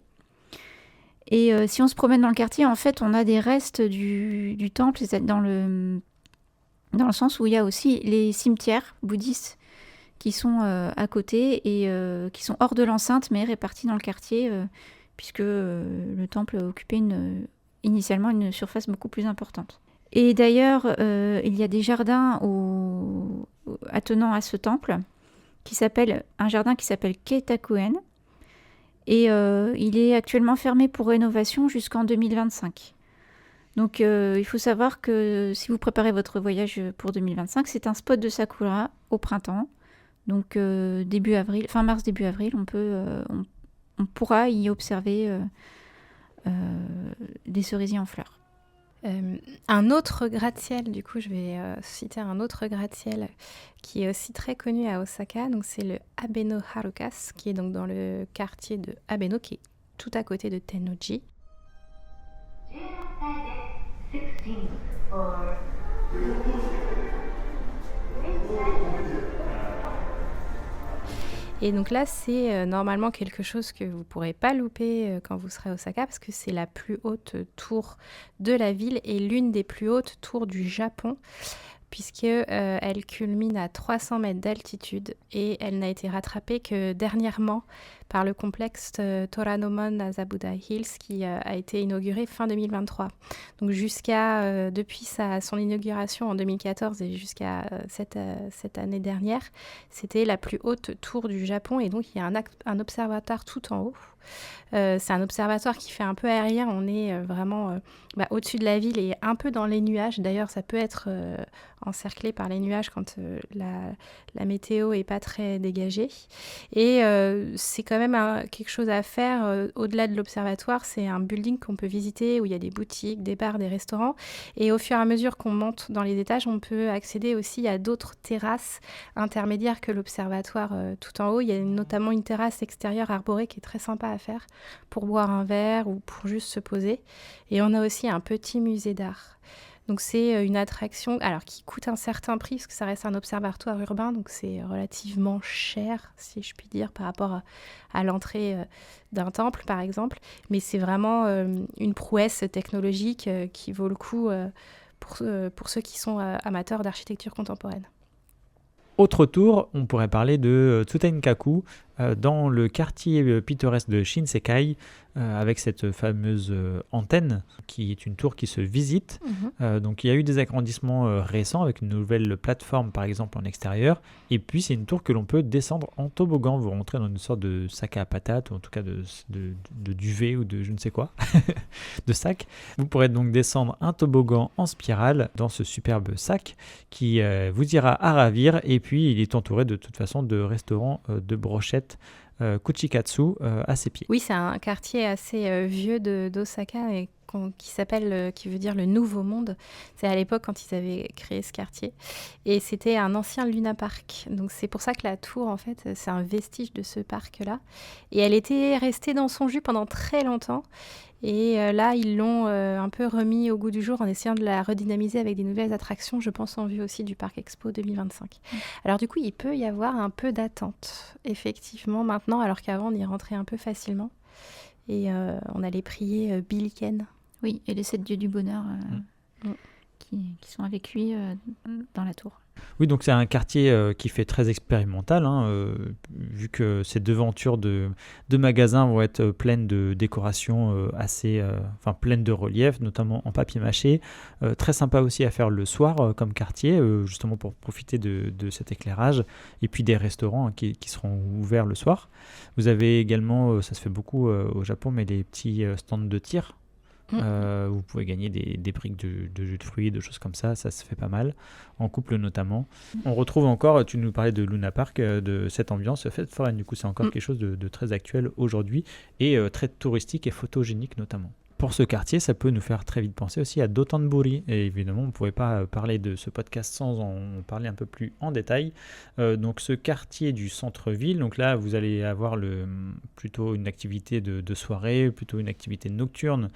Et si on se promène dans le quartier, en fait, on a des restes du temple dans le sens où il y a aussi les cimetières bouddhistes qui sont à côté et qui sont hors de l'enceinte, mais répartis dans le quartier, puisque le temple occupait initialement une surface beaucoup plus importante. Et d'ailleurs, il y a des jardins attenant à ce temple, un jardin qui s'appelle Keitakuen, et il est actuellement fermé pour rénovation jusqu'en 2025. Donc il faut savoir que si vous préparez votre voyage pour 2025, c'est un spot de sakura au printemps. Donc fin mars, début avril, on pourra y observer des cerisiers en fleurs. Un autre gratte-ciel, du coup je vais citer un autre gratte-ciel qui est aussi très connu à Osaka, donc c'est le Abeno Harukas, qui est donc dans le quartier de Abeno, qui est tout à côté de Tennoji. Et donc là, c'est normalement quelque chose que vous ne pourrez pas louper quand vous serez à Osaka, parce que c'est la plus haute tour de la ville et l'une des plus hautes tours du Japon, puisqu'elle culmine à 300 mètres d'altitude et elle n'a été rattrapée que dernièrement par le complexe Toranomon Azabuda Hills qui a été inauguré fin 2023. Donc depuis son inauguration en 2014 et jusqu'à cette année dernière, c'était la plus haute tour du Japon et donc il y a un observatoire tout en haut. C'est un observatoire qui fait un peu aérien, on est vraiment au-dessus de la ville et un peu dans les nuages. D'ailleurs, ça peut être encerclé par les nuages quand la météo est pas très dégagée. Et c'est quand même quelque chose à faire au-delà de l'observatoire. C'est un building qu'on peut visiter où il y a des boutiques, des bars, des restaurants. Et au fur et à mesure qu'on monte dans les étages, on peut accéder aussi à d'autres terrasses intermédiaires que l'observatoire tout en haut. Il y a notamment une terrasse extérieure arborée qui est très sympa à faire pour boire un verre ou pour juste se poser. Et on a aussi un petit musée d'art. Donc c'est une attraction qui coûte un certain prix parce que ça reste un observatoire urbain, donc c'est relativement cher, si je puis dire, par rapport à l'entrée d'un temple, par exemple. Mais c'est vraiment une prouesse technologique qui vaut le coup pour ceux qui sont amateurs d'architecture contemporaine. Autre tour, on pourrait parler de Tsutenkaku, dans le quartier pittoresque de Shinsekai, avec cette fameuse antenne qui est une tour qui se visite. Donc il y a eu des agrandissements récents avec une nouvelle plateforme par exemple en extérieur, et puis c'est une tour que l'on peut descendre en toboggan. Vous rentrez dans une sorte de sac à patates, ou en tout cas de duvet ou de je ne sais quoi, de sac. Vous pourrez donc descendre un toboggan en spirale dans ce superbe sac qui vous ira à ravir, et puis il est entouré de toute façon de restaurants de brochettes Kuchikatsu à ses pieds. Oui, c'est un quartier assez vieux d'Osaka et qui veut dire le Nouveau Monde. C'est à l'époque quand ils avaient créé ce quartier. Et c'était un ancien Luna Park. Donc c'est pour ça que la tour, en fait, c'est un vestige de ce parc-là. Et elle était restée dans son jus pendant très longtemps. Et là, ils l'ont un peu remis au goût du jour en essayant de la redynamiser avec des nouvelles attractions, je pense en vue aussi du Parc Expo 2025. Alors du coup, il peut y avoir un peu d'attente, effectivement, maintenant, alors qu'avant, on y rentrait un peu facilement. Et on allait prier Billy Ken. Oui, et les 7 dieux du bonheur qui sont avec lui dans la tour. Oui, donc c'est un quartier qui fait très expérimental, vu que ces devantures de magasins vont être pleines de décorations pleines de reliefs, notamment en papier mâché. Très sympa aussi à faire le soir comme quartier, justement pour profiter de cet éclairage, et puis des restaurants qui seront ouverts le soir. Vous avez également, ça se fait beaucoup au Japon, mais les petits stands de tir. Vous pouvez gagner des briques de jus de fruits, de choses comme ça se fait pas mal, en couple notamment. On retrouve encore, tu nous parlais de Luna Park, de cette ambiance fête foraine, du coup c'est encore quelque chose de très actuel aujourd'hui, et très touristique et photogénique notamment. Pour ce quartier, ça peut nous faire très vite penser aussi à Dotonbori. Et évidemment, on ne pourrait pas parler de ce podcast sans en parler un peu plus en détail. Donc ce quartier du centre-ville, donc là, vous allez avoir plutôt une activité de soirée, plutôt une activité nocturne,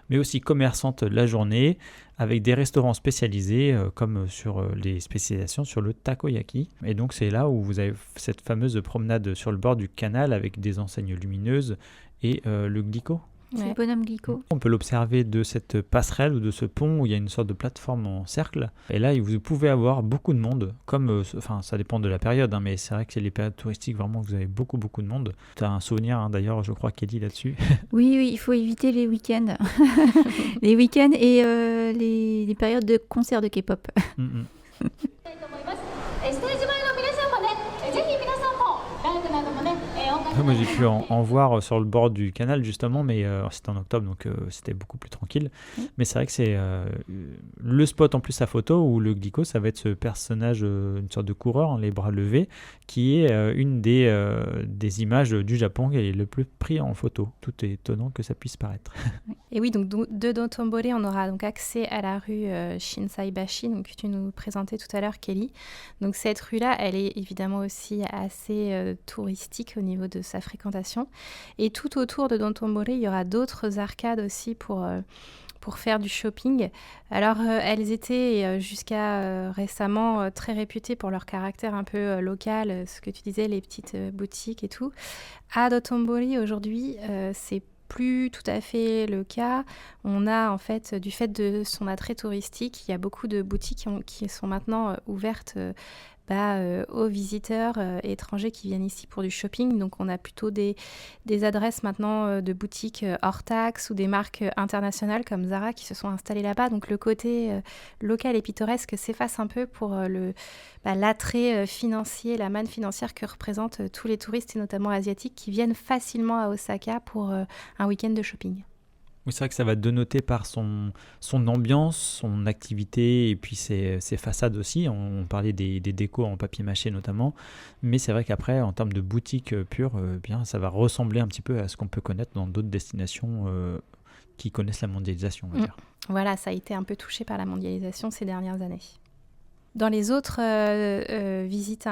mais aussi commerçante la journée, avec des restaurants spécialisés, comme sur les spécialisations sur le takoyaki. Et donc c'est là où vous avez cette fameuse promenade sur le bord du canal avec des enseignes lumineuses et le Glico. C'est le bonhomme Glico. On peut l'observer de cette passerelle ou de ce pont où il y a une sorte de plateforme en cercle. Et là, vous pouvez avoir beaucoup de monde, ça dépend de la période, mais c'est vrai que c'est les périodes touristiques, vraiment, vous avez beaucoup de monde. Tu as un souvenir, d'ailleurs, je crois, Kelly, là-dessus. Oui, il faut éviter les week-ends. Les week-ends et les périodes de concerts de K-pop. Moi j'ai pu en voir sur le bord du canal justement, mais c'était en octobre, donc c'était beaucoup plus tranquille. Mais c'est vrai que c'est le spot en plus à photo où le Glico, ça va être ce personnage, une sorte de coureur, les bras levés, qui est une des images du Japon qui est le plus pris en photo. Tout est étonnant que ça puisse paraître. Et oui, donc de Dotonbori, on aura donc accès à la rue Shinsaibashi, donc que tu nous présentais tout à l'heure, Kelly. Donc cette rue-là, elle est évidemment aussi assez touristique au niveau de sa fréquentation. Et tout autour de Dotonbori, il y aura d'autres arcades aussi pour faire du shopping. Alors, elles étaient jusqu'à récemment très réputées pour leur caractère un peu local, ce que tu disais, les petites boutiques et tout. À Dotonbori, aujourd'hui, c'est plus tout à fait le cas. On a en fait, du fait de son attrait touristique, il y a beaucoup de boutiques qui sont maintenant ouvertes aux visiteurs étrangers qui viennent ici pour du shopping. Donc on a plutôt des adresses maintenant de boutiques hors taxe ou des marques internationales comme Zara qui se sont installées là-bas. Donc le côté local et pittoresque s'efface un peu pour l'attrait financier, la manne financière que représentent tous les touristes et notamment asiatiques qui viennent facilement à Osaka pour un week-end de shopping. Oui, c'est vrai que ça va dénoter par son ambiance, son activité et puis ses façades aussi. On parlait des décos en papier mâché notamment, mais c'est vrai qu'après, en termes de boutique pure, ça va ressembler un petit peu à ce qu'on peut connaître dans d'autres destinations qui connaissent la mondialisation, on va dire. Voilà, ça a été un peu touché par la mondialisation ces dernières années. Dans les autres visites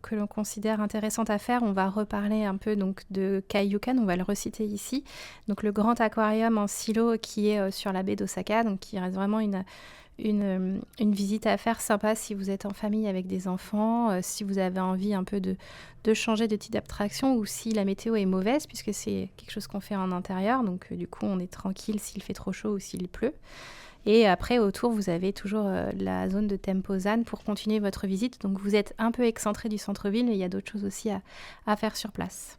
que l'on considère intéressantes à faire, on va reparler un peu donc de Kaiyukan, on va le reciter ici. Donc le grand aquarium en silo qui est sur la baie d'Osaka, donc qui reste vraiment une visite à faire sympa si vous êtes en famille avec des enfants, si vous avez envie un peu de changer de type d'attraction ou si la météo est mauvaise, puisque c'est quelque chose qu'on fait en intérieur, donc du coup on est tranquille s'il fait trop chaud ou s'il pleut. Et après, autour, vous avez toujours la zone de Tempozan pour continuer votre visite. Donc, vous êtes un peu excentré du centre-ville, mais il y a d'autres choses aussi à faire sur place.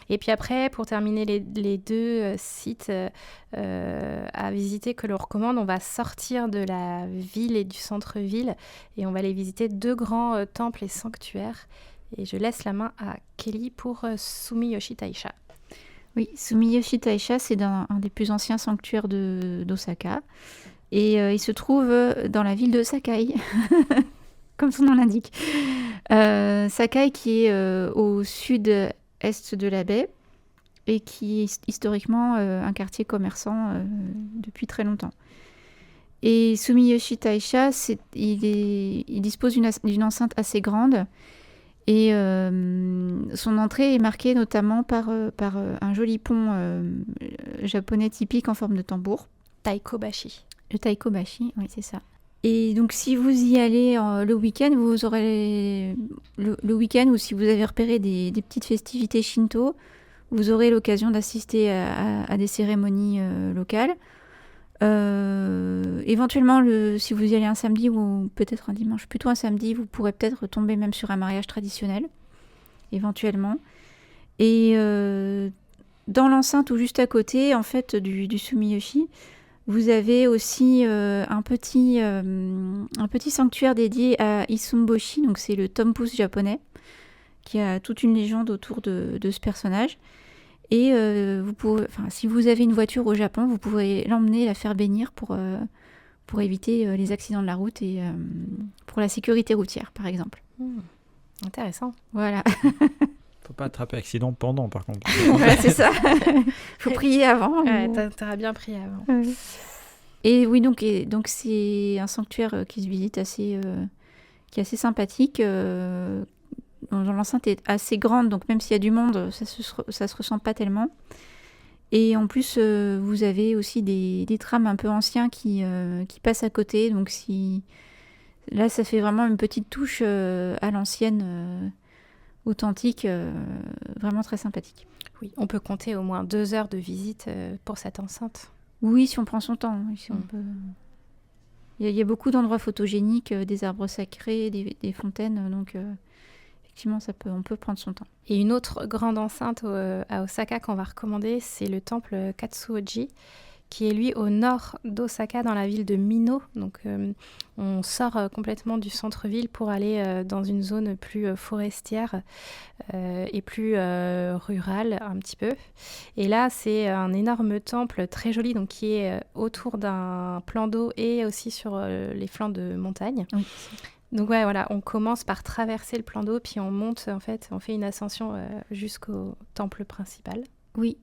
Et puis après, pour terminer les deux sites à visiter que l'on recommande, on va sortir de la ville et du centre-ville et on va aller visiter 2 grands temples et sanctuaires. Et je laisse la main à Kelly pour Sumiyoshi Taisha. Oui, Sumiyoshi Taisha, c'est un des plus anciens sanctuaires d'Osaka. Et il se trouve dans la ville de Sakai, comme son nom l'indique. Sakai qui est au sud-est de la baie et qui est historiquement un quartier commerçant depuis très longtemps. Et Sumiyoshi Taisha, il dispose d'une enceinte assez grande. Et son entrée est marquée notamment par un joli pont japonais typique en forme de tambour. Taikobashi. Le Taikobashi, oui, c'est ça. Et donc, si vous y allez le week-end, vous aurez le week-end, ou si vous avez repéré des petites festivités shinto, vous aurez l'occasion d'assister à des cérémonies locales. Éventuellement, si vous y allez un samedi ou peut-être un dimanche, plutôt un samedi, vous pourrez peut-être tomber même sur un mariage traditionnel, éventuellement. Et dans l'enceinte ou juste à côté, en fait, du Sumiyoshi, vous avez aussi un petit sanctuaire dédié à Isumboshi, donc c'est le Tompus japonais, qui a toute une légende autour de ce personnage. Et si vous avez une voiture au Japon, vous pourrez l'emmener, la faire bénir pour éviter les accidents de la route et pour la sécurité routière, par exemple. Intéressant. Voilà. Faut pas attraper accident pendant, par contre. Voilà, c'est ça. Faut prier avant. Ouais, t'auras bien prié avant. Et oui, donc c'est un sanctuaire qui se visite qui est assez sympathique. L'enceinte est assez grande, donc même s'il y a du monde, ça se ressent pas tellement. Et en plus, vous avez aussi des trams un peu anciens qui passent à côté. Donc là, ça fait vraiment une petite touche à l'ancienne, authentique, vraiment très sympathique. Oui, on peut compter au moins 2 heures de visite pour cette enceinte. Oui, si on prend son temps. Si on peut... Il y a beaucoup d'endroits photogéniques, des arbres sacrés, des fontaines, donc... Effectivement, on peut prendre son temps. Et une autre grande enceinte à Osaka qu'on va recommander, c'est le temple Katsuoji, qui est lui au nord d'Osaka, dans la ville de Mino. Donc on sort complètement du centre-ville pour aller dans une zone plus forestière et plus rurale un petit peu. Et là, c'est un énorme temple très joli, donc qui est autour d'un plan d'eau et aussi sur les flancs de montagne. Oui. Donc ouais, voilà, on commence par traverser le plan d'eau, puis on monte, en fait, on fait une ascension jusqu'au temple principal. Oui.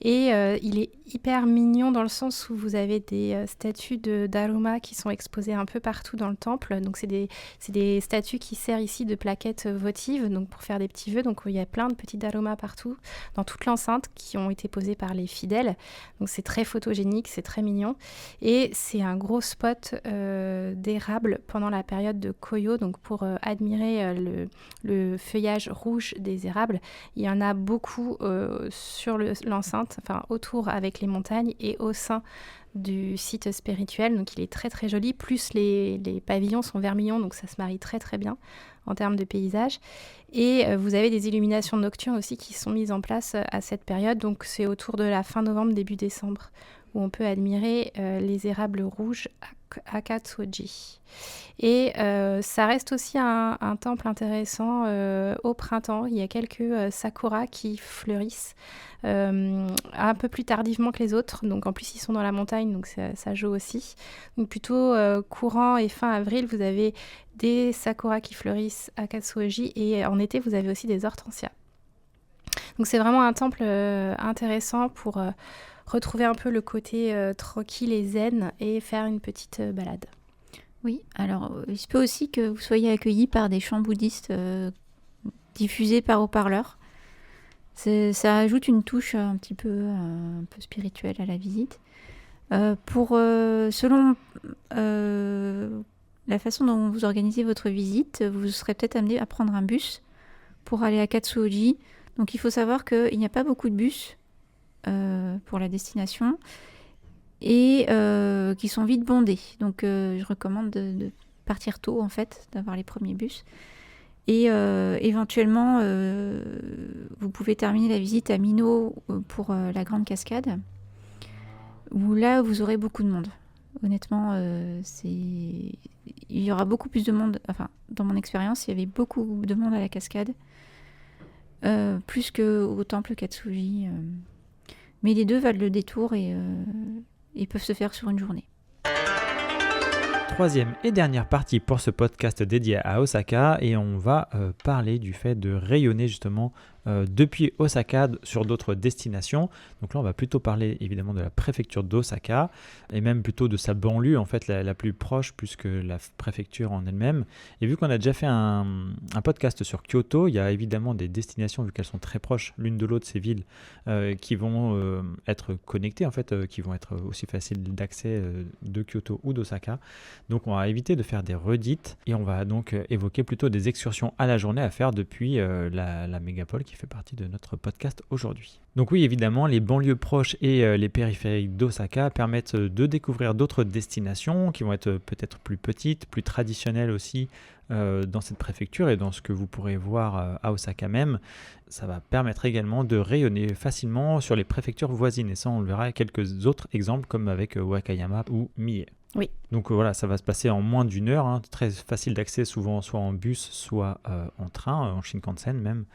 Et il est hyper mignon dans le sens où vous avez des statues de Daruma qui sont exposées un peu partout dans le temple. Donc c'est des statues qui servent ici de plaquettes votives, donc pour faire des petits vœux. Donc il y a plein de petits Daruma partout, dans toute l'enceinte, qui ont été posés par les fidèles. Donc c'est très photogénique, c'est très mignon. Et c'est un gros spot d'érable pendant la période de Koyo, donc pour admirer le feuillage rouge des érables. Il y en a beaucoup sur l'enceinte, enfin autour avec les montagnes et au sein du site spirituel, donc il est très très joli, plus les pavillons sont vermillons, donc ça se marie très très bien en termes de paysage. Et vous avez des illuminations nocturnes aussi qui sont mises en place à cette période, donc c'est autour de la fin novembre, début décembre, où on peut admirer les érables rouges à Katsuoji. Et ça reste aussi un temple intéressant au printemps. Il y a quelques sakuras qui fleurissent un peu plus tardivement que les autres. Donc en plus, ils sont dans la montagne, donc ça joue aussi. Donc plutôt courant et fin avril, vous avez des sakuras qui fleurissent à Katsuoji. Et en été, vous avez aussi des hortensias. Donc c'est vraiment un temple intéressant pour... retrouver un peu le côté tranquille et zen et faire une petite balade. Oui, alors il se peut aussi que vous soyez accueillis par des chants bouddhistes diffusés par haut-parleurs. Ça ajoute une touche un peu spirituelle à la visite. Selon la façon dont vous organisez votre visite, vous serez peut-être amené à prendre un bus pour aller à Katsuoji. Donc il faut savoir qu'il n'y a pas beaucoup de bus pour la destination. et qui sont vite bondés. Donc je recommande de partir tôt en fait, d'avoir les premiers bus. Et éventuellement, vous pouvez terminer la visite à Mino pour la Grande Cascade, où là, vous aurez beaucoup de monde. Honnêtement, il y aura beaucoup plus de monde. Enfin, dans mon expérience, il y avait beaucoup de monde à la cascade, plus qu'au temple Katsuji. Mais les deux valent le détour et peuvent se faire sur une journée. Troisième et dernière partie pour ce podcast dédié à Osaka, et on va parler du fait de rayonner justement depuis Osaka sur d'autres destinations. Donc là on va plutôt parler évidemment de la préfecture d'Osaka et même plutôt de sa banlieue en fait la plus proche plus que la préfecture en elle-même. Et vu qu'on a déjà fait un podcast sur Kyoto, il y a évidemment des destinations vu qu'elles sont très proches l'une de l'autre, ces villes qui vont être connectées en fait, qui vont être aussi faciles d'accès de Kyoto ou d'Osaka. Donc on va éviter de faire des redites et on va donc évoquer plutôt des excursions à la journée à faire depuis la mégapole qui fait partie de notre podcast aujourd'hui. Donc oui, évidemment, les banlieues proches et les périphériques d'Osaka permettent de découvrir d'autres destinations qui vont être peut-être plus petites, plus traditionnelles aussi dans cette préfecture et dans ce que vous pourrez voir à Osaka même. Ça va permettre également de rayonner facilement sur les préfectures voisines et ça on le verra quelques autres exemples comme avec Wakayama ou Mie. Oui. Donc voilà, ça va se passer en moins d'1 heure, hein, très facile d'accès, souvent soit en bus, soit en train, en Shinkansen même.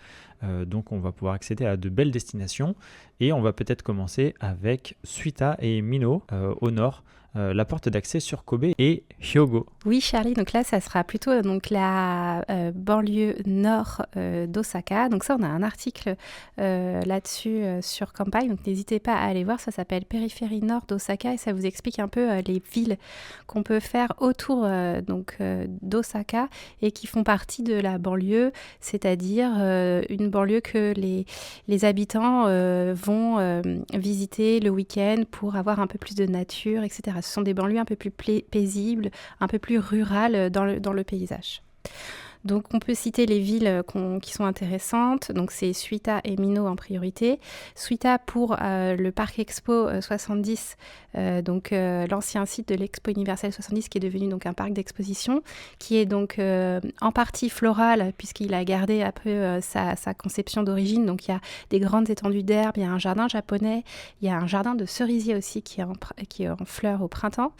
Donc on va pouvoir accéder à de belles destinations et on va peut-être commencer avec Suita et Mino au nord. La porte d'accès sur Kobe et Hyogo. Oui, Charlie, donc là, ça sera plutôt donc, la banlieue nord d'Osaka. Donc ça, on a un article là-dessus sur Kampai, donc n'hésitez pas à aller voir. Ça s'appelle Périphérie nord d'Osaka et ça vous explique un peu les villes qu'on peut faire autour d'Osaka et qui font partie de la banlieue, c'est-à-dire une banlieue que les habitants vont visiter le week-end pour avoir un peu plus de nature, etc. Ce sont des banlieues un peu plus paisibles, un peu plus rurales dans le paysage. Donc on peut citer les villes qui sont intéressantes, donc c'est Suita et Mino en priorité. Suita pour le parc Expo 70, l'ancien site de l'Expo Universelle 70 qui est devenu donc un parc d'exposition, qui est donc en partie floral puisqu'il a gardé un peu sa conception d'origine. Donc il y a des grandes étendues d'herbe, il y a un jardin japonais, il y a un jardin de cerisier aussi qui est en fleurs au printemps.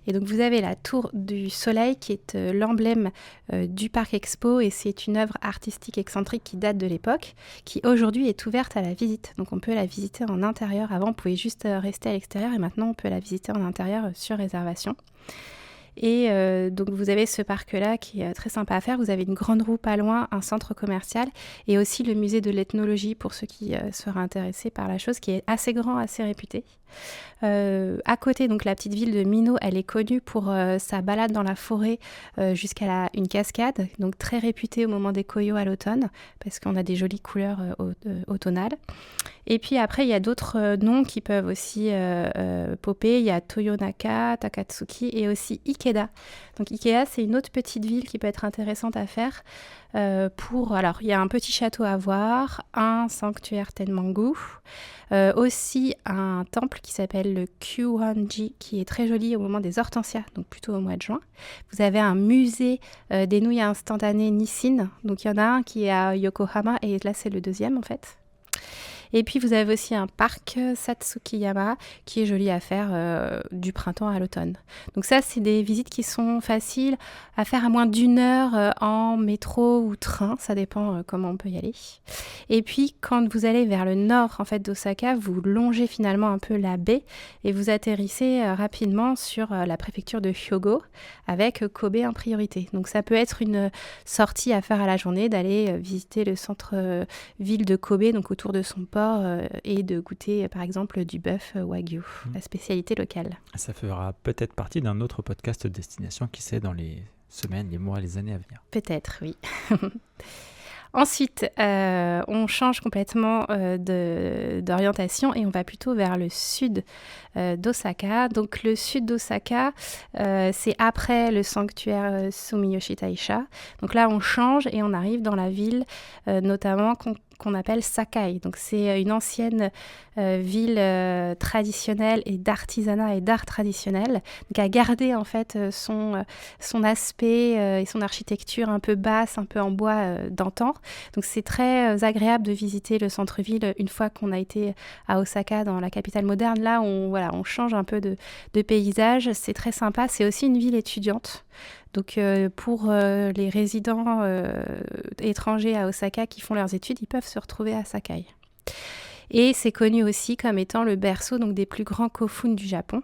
Et donc vous avez la Tour du Soleil qui est l'emblème du parc Expo et c'est une œuvre artistique excentrique qui date de l'époque, qui aujourd'hui est ouverte à la visite. Donc on peut la visiter en intérieur. Avant, on pouvait juste rester à l'extérieur et maintenant, on peut la visiter en intérieur sur réservation. Et donc vous avez ce parc-là qui est très sympa à faire. Vous avez une grande roue pas loin, un centre commercial et aussi le musée de l'ethnologie pour ceux qui seraient intéressés par la chose, qui est assez grand, assez réputé. À côté, donc la petite ville de Mino, elle est connue pour sa balade dans la forêt jusqu'à une cascade, donc très réputée au moment des Koyo à l'automne, parce qu'on a des jolies couleurs automnales. Et puis après, il y a d'autres noms qui peuvent aussi popper. Il y a Toyonaka, Takatsuki et aussi Ikeda. Donc Ikeda, c'est une autre petite ville qui peut être intéressante à faire. Alors, il y a un petit château à voir, un sanctuaire Tenmangu, aussi un temple qui s'appelle le Kyuhanji, qui est très joli au moment des hortensias, donc plutôt au mois de juin. Vous avez un musée des nouilles instantanées Nissin, donc il y en a un qui est à Yokohama, et là c'est le deuxième en fait. Et puis vous avez aussi un parc Satsukiyama qui est joli à faire du printemps à l'automne. Donc ça, c'est des visites qui sont faciles à faire à moins d'1 heure en métro ou train, ça dépend comment on peut y aller. Et puis quand vous allez vers le nord en fait d'Osaka, vous longez finalement un peu la baie et vous atterrissez rapidement sur la préfecture de Hyogo avec Kobe en priorité. Donc ça peut être une sortie à faire à la journée, d'aller visiter le centre-ville de Kobe, donc autour de son port, et de goûter par exemple du bœuf wagyu, la spécialité locale. Ça fera peut-être partie d'un autre podcast destination, qui sait, dans les semaines, les mois, les années à venir. Peut-être, oui. Ensuite, on change complètement d'orientation et on va plutôt vers le sud d'Osaka. Donc le sud d'Osaka, c'est après le sanctuaire Sumiyoshi Taisha. Donc là, on change et on arrive dans la ville notamment qu'on appelle Sakai. Donc c'est une ancienne ville traditionnelle et d'artisanat et d'art traditionnel, qui a gardé en fait son aspect et son architecture un peu basse, un peu en bois d'antan. Donc c'est très agréable de visiter le centre-ville une fois qu'on a été à Osaka, dans la capitale moderne. Là, on change un peu de paysage. C'est très sympa. C'est aussi une ville étudiante. Donc pour les résidents étrangers à Osaka qui font leurs études, ils peuvent se retrouver à Sakai. Et c'est connu aussi comme étant le berceau donc, des plus grands kofun du Japon.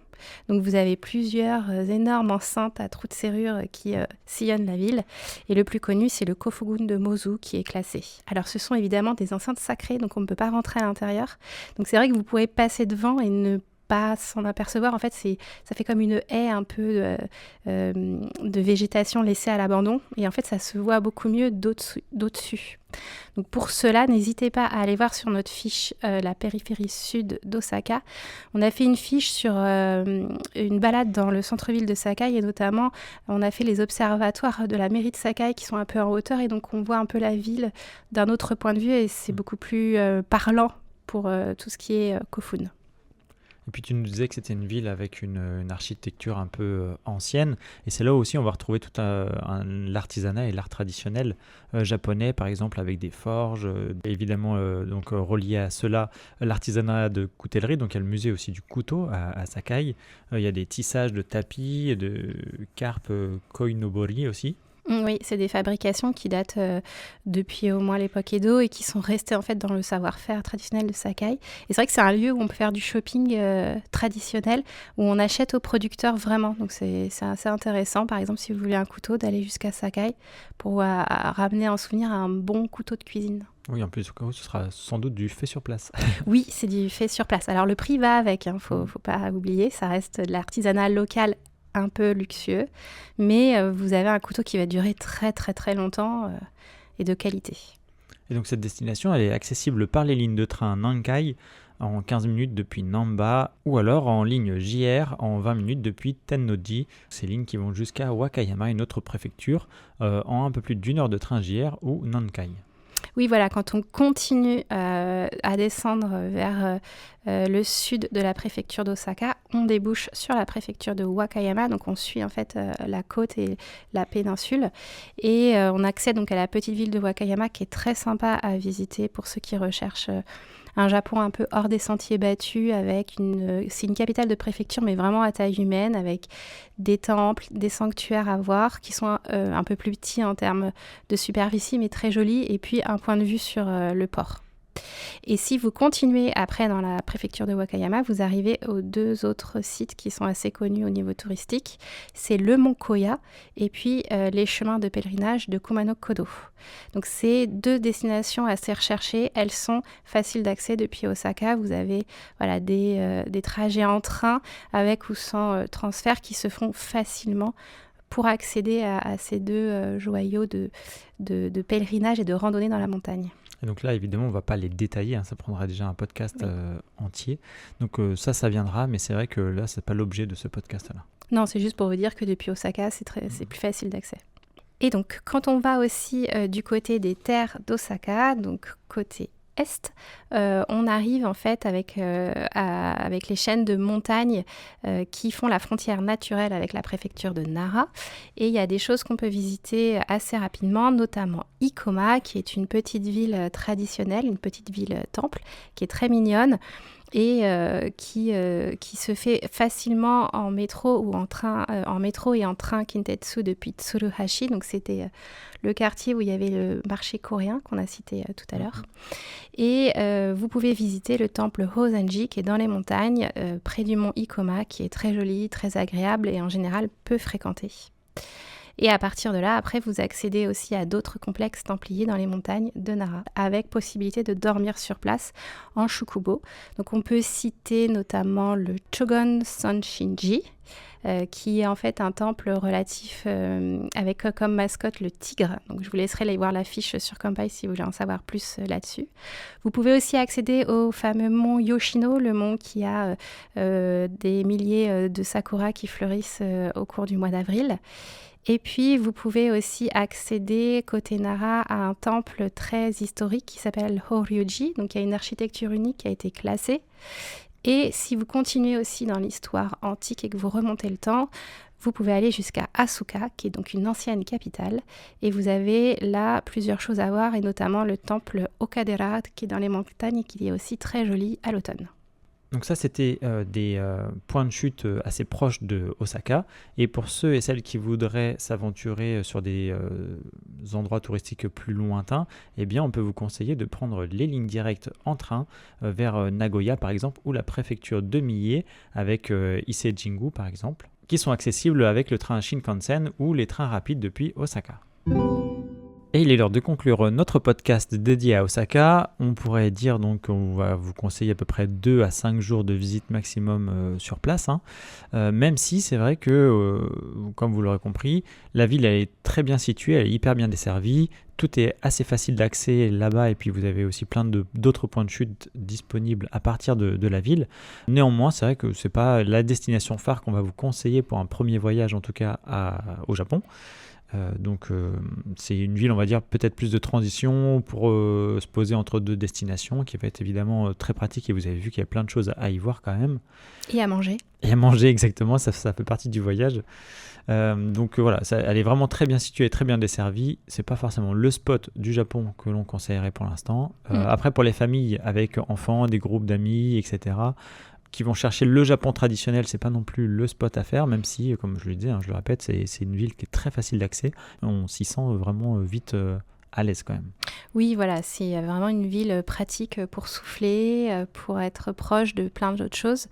Donc vous avez plusieurs énormes enceintes à trous de serrure qui sillonnent la ville. Et le plus connu, c'est le Kofugun de Mozu qui est classé. Alors ce sont évidemment des enceintes sacrées, donc on ne peut pas rentrer à l'intérieur. Donc c'est vrai que vous pourrez passer devant et ne pas s'en apercevoir. En fait, ça fait comme une haie un peu de végétation laissée à l'abandon. Et en fait, ça se voit beaucoup mieux d'au-dessus. Donc pour cela, n'hésitez pas à aller voir sur notre fiche la périphérie sud d'Osaka. On a fait une fiche sur une balade dans le centre-ville de Sakai et notamment, on a fait les observatoires de la mairie de Sakai qui sont un peu en hauteur et donc on voit un peu la ville d'un autre point de vue et c'est beaucoup plus parlant pour tout ce qui est Kofun. Et puis tu nous disais que c'était une ville avec une architecture un peu ancienne. Et c'est là aussi on va retrouver tout l'artisanat et l'art traditionnel japonais, par exemple avec des forges. Évidemment, donc relié à cela, l'artisanat de coutellerie. Donc il y a le musée aussi du couteau à Sakai. Il y a des tissages de tapis, de carpes koinobori aussi. Oui, c'est des fabrications qui datent depuis au moins l'époque Edo et qui sont restées en fait dans le savoir-faire traditionnel de Sakai. Et c'est vrai que c'est un lieu où on peut faire du shopping traditionnel, où on achète aux producteurs vraiment. Donc c'est assez intéressant, par exemple, si vous voulez un couteau, d'aller jusqu'à Sakai pour ramener en souvenir un bon couteau de cuisine. Oui, en plus, ce sera sans doute du fait sur place. Oui, c'est du fait sur place. Alors le prix va avec, faut pas oublier, ça reste de l'artisanat local un peu luxueux, mais vous avez un couteau qui va durer très très très longtemps et de qualité. Et donc cette destination, elle est accessible par les lignes de train Nankai en 15 minutes depuis Namba ou alors en ligne JR en 20 minutes depuis Tennoji. Ces lignes qui vont jusqu'à Wakayama, une autre préfecture, en un peu plus d'1 heure de train JR ou Nankai. Oui, voilà, quand on continue à descendre vers le sud de la préfecture d'Osaka, on débouche sur la préfecture de Wakayama, donc on suit en fait la côte et la péninsule, et on accède donc à la petite ville de Wakayama qui est très sympa à visiter pour ceux qui recherchent un Japon un peu hors des sentiers battus, c'est une capitale de préfecture mais vraiment à taille humaine, avec des temples, des sanctuaires à voir qui sont un peu plus petits en termes de superficie mais très jolis, et puis un point de vue sur le port. Et si vous continuez après dans la préfecture de Wakayama, vous arrivez aux 2 autres sites qui sont assez connus au niveau touristique. C'est le mont Koya et puis les chemins de pèlerinage de Kumano-Kodo. Donc c'est 2 destinations assez recherchées. Elles sont faciles d'accès depuis Osaka. Vous avez des trajets en train avec ou sans transfert qui se font facilement pour accéder à ces 2 joyaux de pèlerinage et de randonnée dans la montagne. Et donc là, évidemment, on ne va pas les détailler, ça prendra déjà un podcast entier. Donc ça viendra, mais c'est vrai que là, ce n'est pas l'objet de ce podcast-là. Non, c'est juste pour vous dire que depuis Osaka, c'est plus facile d'accès. Et donc, quand on va aussi du côté des terres d'Osaka, donc côté est, on arrive en fait avec les chaînes de montagnes qui font la frontière naturelle avec la préfecture de Nara. Et il y a des choses qu'on peut visiter assez rapidement, notamment Ikoma, qui est une petite ville traditionnelle, une petite ville temple, qui est très mignonne et qui se fait facilement en métro ou en train, en métro et en train Kintetsu depuis Tsuruhashi. Donc c'était le quartier où il y avait le marché coréen qu'on a cité tout à l'heure. Et vous pouvez visiter le temple Hozenji qui est dans les montagnes, près du mont Ikoma, qui est très joli, très agréable et en général peu fréquenté. Et à partir de là, après, vous accédez aussi à d'autres complexes templiers dans les montagnes de Nara, avec possibilité de dormir sur place en shukubo. Donc on peut citer notamment le Chogon Sonshinji, qui est en fait un temple relatif avec comme mascotte le tigre. Donc je vous laisserai aller voir l'affiche sur Kanpai si vous voulez en savoir plus là-dessus. Vous pouvez aussi accéder au fameux mont Yoshino, le mont qui a des milliers de sakuras qui fleurissent au cours du mois d'avril. Et puis, vous pouvez aussi accéder, côté Nara, à un temple très historique qui s'appelle Horyuji. Donc, il y a une architecture unique qui a été classée. Et si vous continuez aussi dans l'histoire antique et que vous remontez le temps, vous pouvez aller jusqu'à Asuka, qui est donc une ancienne capitale. Et vous avez là plusieurs choses à voir, et notamment le temple Okadera, qui est dans les montagnes et qui est aussi très joli à l'automne. Donc ça, c'était des points de chute assez proches de Osaka. Et pour ceux et celles qui voudraient s'aventurer sur des endroits touristiques plus lointains, eh bien, on peut vous conseiller de prendre les lignes directes en train vers Nagoya, par exemple, ou la préfecture de Mie, avec Ise-Jingu, par exemple, qui sont accessibles avec le train Shinkansen ou les trains rapides depuis Osaka. Et il est l'heure de conclure notre podcast dédié à Osaka. On pourrait dire donc qu'on va vous conseiller à peu près 2 à 5 jours de visite maximum sur place. Même si c'est vrai que, comme vous l'aurez compris, la ville elle est très bien située, elle est hyper bien desservie. Tout est assez facile d'accès là-bas et puis vous avez aussi plein d'autres points de chute disponibles à partir de la ville. Néanmoins, c'est vrai que ce n'est pas la destination phare qu'on va vous conseiller pour un premier voyage en tout cas au Japon. Donc c'est une ville, on va dire, peut-être plus de transition pour se poser entre 2 destinations, qui va être évidemment très pratique, et vous avez vu qu'il y a plein de choses à y voir quand même. Et à manger. Et à manger, exactement, ça fait partie du voyage. Donc voilà, elle est vraiment très bien située, très bien desservie. C'est pas forcément le spot du Japon que l'on conseillerait pour l'instant. Après, pour les familles avec enfants, des groupes d'amis, etc., qui vont chercher le Japon traditionnel, c'est pas non plus le spot à faire, même si, comme je le disais, je le répète, c'est une ville qui est très facile d'accès. On s'y sent vraiment vite à l'aise quand même. Oui, voilà, c'est vraiment une ville pratique pour souffler, pour être proche de plein d'autres choses.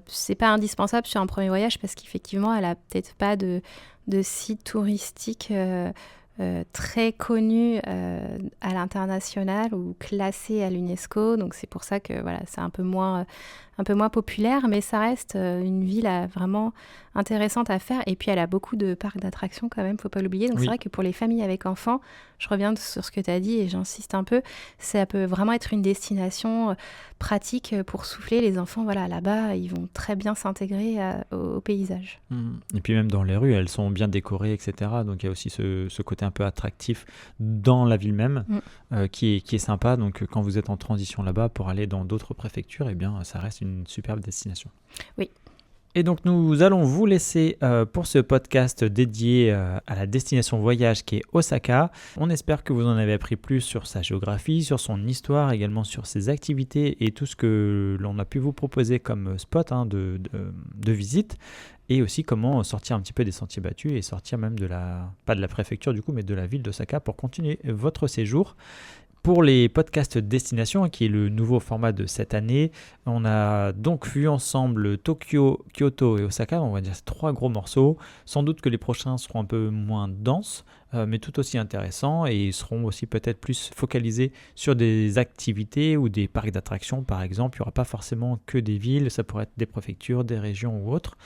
C'est pas indispensable sur un premier voyage parce qu'effectivement, elle a peut-être pas de site touristique très connu à l'international ou classé à l'UNESCO. Donc c'est pour ça que voilà, c'est un peu moins populaire, mais ça reste une ville vraiment intéressante à faire. Et puis elle a beaucoup de parcs d'attractions quand même, faut pas l'oublier. Donc oui. C'est vrai que pour les familles avec enfants, je reviens sur ce que tu as dit et j'insiste un peu, ça peut vraiment être une destination pratique pour souffler. Les enfants, voilà, là-bas, ils vont très bien s'intégrer au paysage. Et puis même dans les rues, elles sont bien décorées, etc. Donc il y a aussi ce côté un peu attractif dans la ville même qui est sympa. Donc quand vous êtes en transition là-bas pour aller dans d'autres préfectures, eh bien ça reste une superbe destination. Oui. Et donc nous allons vous laisser pour ce podcast dédié à la destination voyage qui est Osaka. On espère que vous en avez appris plus sur sa géographie, sur son histoire, également sur ses activités et tout ce que l'on a pu vous proposer comme spot de visite. Et aussi comment sortir un petit peu des sentiers battus et sortir même pas de la préfecture du coup, mais de la ville d'Osaka pour continuer votre séjour. Pour les podcasts destination, qui est le nouveau format de cette année, on a donc vu ensemble Tokyo, Kyoto et Osaka, on va dire 3 gros morceaux. Sans doute que les prochains seront un peu moins denses, mais tout aussi intéressants et seront aussi peut-être plus focalisés sur des activités ou des parcs d'attractions par exemple. Il n'y aura pas forcément que des villes, ça pourrait être des préfectures, des régions ou autres.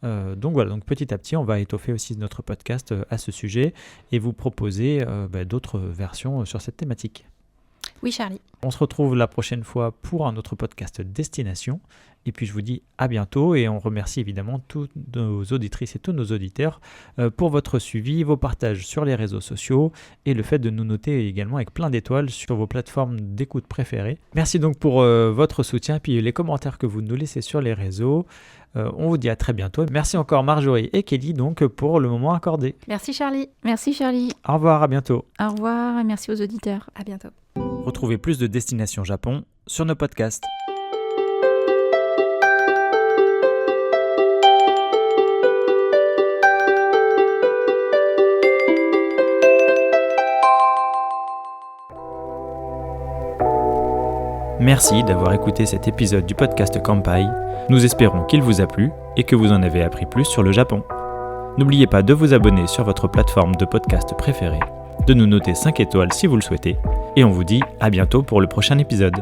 Donc voilà, donc petit à petit on va étoffer aussi notre podcast à ce sujet et vous proposer d'autres versions sur cette thématique. Oui, Charlie. On se retrouve la prochaine fois pour un autre podcast Destination. Et puis je vous dis à bientôt et on remercie évidemment toutes nos auditrices et tous nos auditeurs pour votre suivi, vos partages sur les réseaux sociaux et le fait de nous noter également avec plein d'étoiles sur vos plateformes d'écoute préférées. Merci donc pour votre soutien et puis les commentaires que vous nous laissez sur les réseaux. On vous dit à très bientôt. Merci encore Marjorie et Kelly donc pour le moment accordé. Merci Charlie. Merci Charlie. Au revoir, à bientôt. Au revoir et merci aux auditeurs. À bientôt. Retrouvez plus de Destination Japon sur nos podcasts. Merci d'avoir écouté cet épisode du podcast Kanpai. Nous espérons qu'il vous a plu et que vous en avez appris plus sur le Japon. N'oubliez pas de vous abonner sur votre plateforme de podcast préférée, de nous noter 5 étoiles si vous le souhaitez, et on vous dit à bientôt pour le prochain épisode.